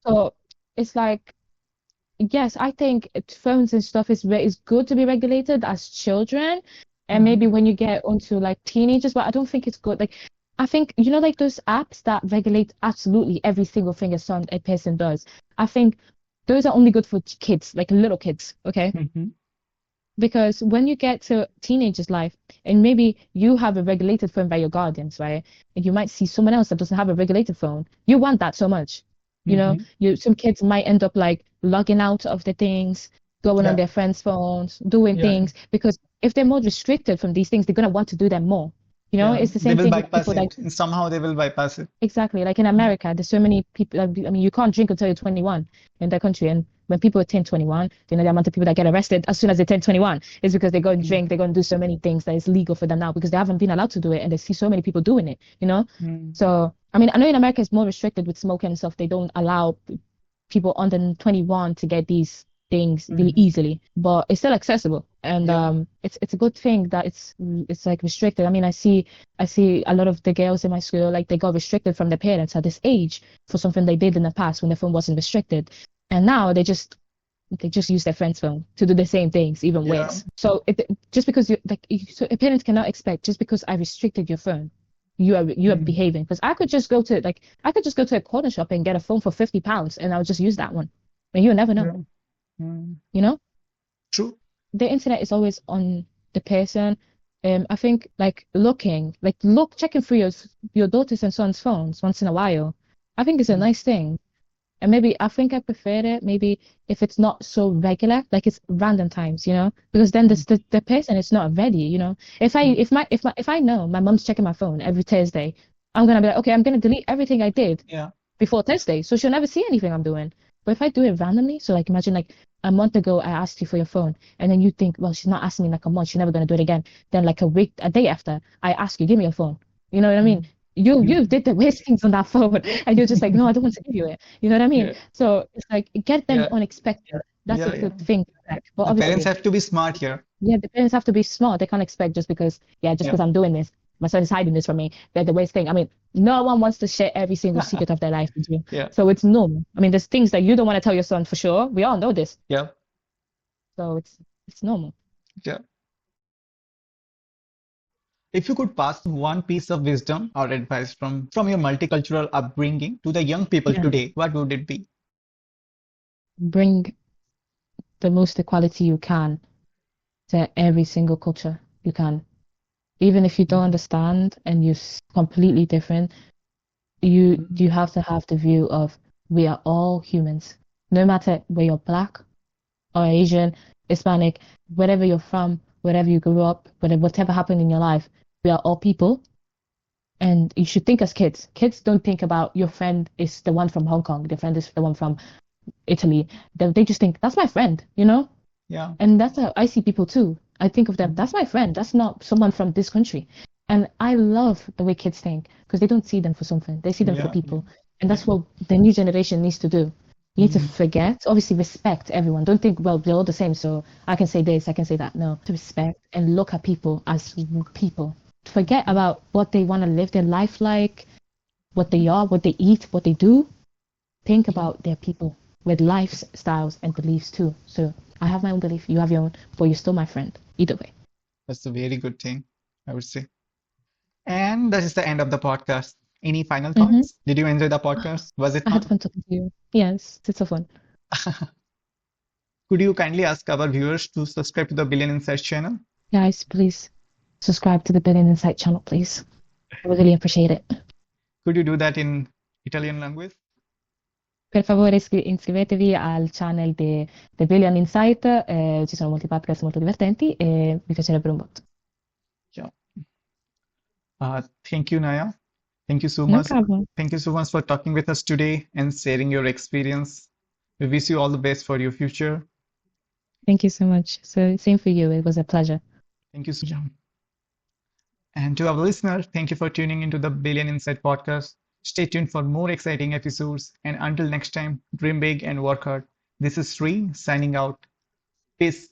So it's like, yes, I think phones and stuff is good to be regulated as children. And maybe when you get onto like teenagers, but I don't think it's good. Like, I think, you know, like those apps that regulate absolutely every single thing a person does. I think those are only good for kids, like little kids, okay? Because when you get to teenagers' life, and maybe you have a regulated phone by your guardians, right? And you might see someone else that doesn't have a regulated phone. You want that so much. You know, some kids might end up like logging out of the things, going on their friends' phones, doing things, because if they're more restricted from these things, they're going to want to do them more. You know, it's the same thing with people like somehow they will bypass it. Exactly. Like in America, there's so many people. I mean, you can't drink until you're 21 in that country. And when people turn 21, you know, the amount of people that get arrested as soon as they turn 21 is because they go and drink. They're going to do so many things that is legal for them now because they haven't been allowed to do it. And they see so many people doing it, you know? So, I mean, I know in America it's more restricted with smoking and stuff. They don't allow people under 21 to get these things really easily, but it's still accessible. And it's a good thing that it's like restricted. I mean, I see a lot of the girls in my school, like they got restricted from their parents at this age for something they did in the past when the phone wasn't restricted. And now they just use their friend's phone to do the same things, even Yeah. worse. So just because so a parent cannot expect just because I restricted your phone, you are behaving. Because I could just go to a corner shop and get a phone for £50, and I'll just use that one, and you'll never know. Yeah. Mm, You know, true. the internet is always on the person. I think like checking through your daughter's and son's phones once in a while. I think is a nice thing. And maybe I think I prefer it maybe if it's not so regular, like it's random times, because then the person is not ready, if I know my mom's checking my phone every Thursday, I'm gonna be like, okay, I'm gonna delete everything I did Yeah. before Thursday, so she'll never see anything I'm doing. But if I do it randomly, so like imagine like a month ago I asked you for your phone, and then you think, well, she's not asking me like a month, she's never gonna do it again. Then like a day after, I ask you, give me your phone. You know what I mean? You did the worst things on that phone, and you're just like, no, I don't want to give you it. You know what I mean? Yeah. So it's like get them Yeah. unexpected. That's a Yeah. good thing to expect. But The parents obviously, have to be smart here. yeah, the parents have to be smart. They can't expect just because, Yeah. because I'm doing this, my son is hiding this from me. They're the worst thing. I mean, no one wants to share every single secret of their life with you. Yeah. So it's normal. I mean, there's things that you don't want to tell your son for sure. We all know this. Yeah. So it's normal. Yeah. If you could pass one piece of wisdom or advice from your multicultural upbringing to the young people Yeah. today, what would it be? Bring the most equality you can to every single culture you can. Even if you don't understand and you're completely different, you have to have the view of we are all humans. No matter where you're black or Asian, Hispanic, wherever you're from, wherever you grew up, whatever happened in your life, we are all people. And you should think as kids. Kids don't think about your friend is the one from Hong Kong, their friend is the one from Italy. They just think, that's my friend, Yeah. And that's how I see people too. I think of them, that's my friend. That's not someone from this country. And I love the way kids think because they don't see them for something. They see them for Yeah. people. And that's what the new generation needs to do. You need to forget, obviously respect everyone. Don't think, well, they're all the same, so I can say this, I can say that. No, to respect and look at people as people. Forget about what they want to live their life like, what they are, what they eat, what they do. Think about their people with lifestyles and beliefs too. So I have my own belief, you have your own, but you're still my friend. Either way. That's a very good thing, I would say. And that is the end of the podcast. Any final Mm-hmm. thoughts? Did you enjoy the podcast? Was it I had fun? fun talking to you. Yes, it's so fun. Could you kindly ask our viewers to subscribe to the Billion Insights channel? Guys, please subscribe to the Billion Insight channel, please. I would really appreciate it. Could you do that in Italian language? Per favore iscrivetevi al channel di The Billion Insight, ci sono molti podcast molto divertenti e mi piacerebbero un botto. Yeah. Thank you, Naya. Thank you so No much. problem. Thank you so much for talking with us today and sharing your experience. We wish you all the best for your future. Thank you so much. So same for you. It was a pleasure. Thank you so much. And to our listeners, thank you for tuning into the Billion Insight podcast. Stay tuned for more exciting episodes. And until next time, dream big and work hard. This is Sri signing out. Peace.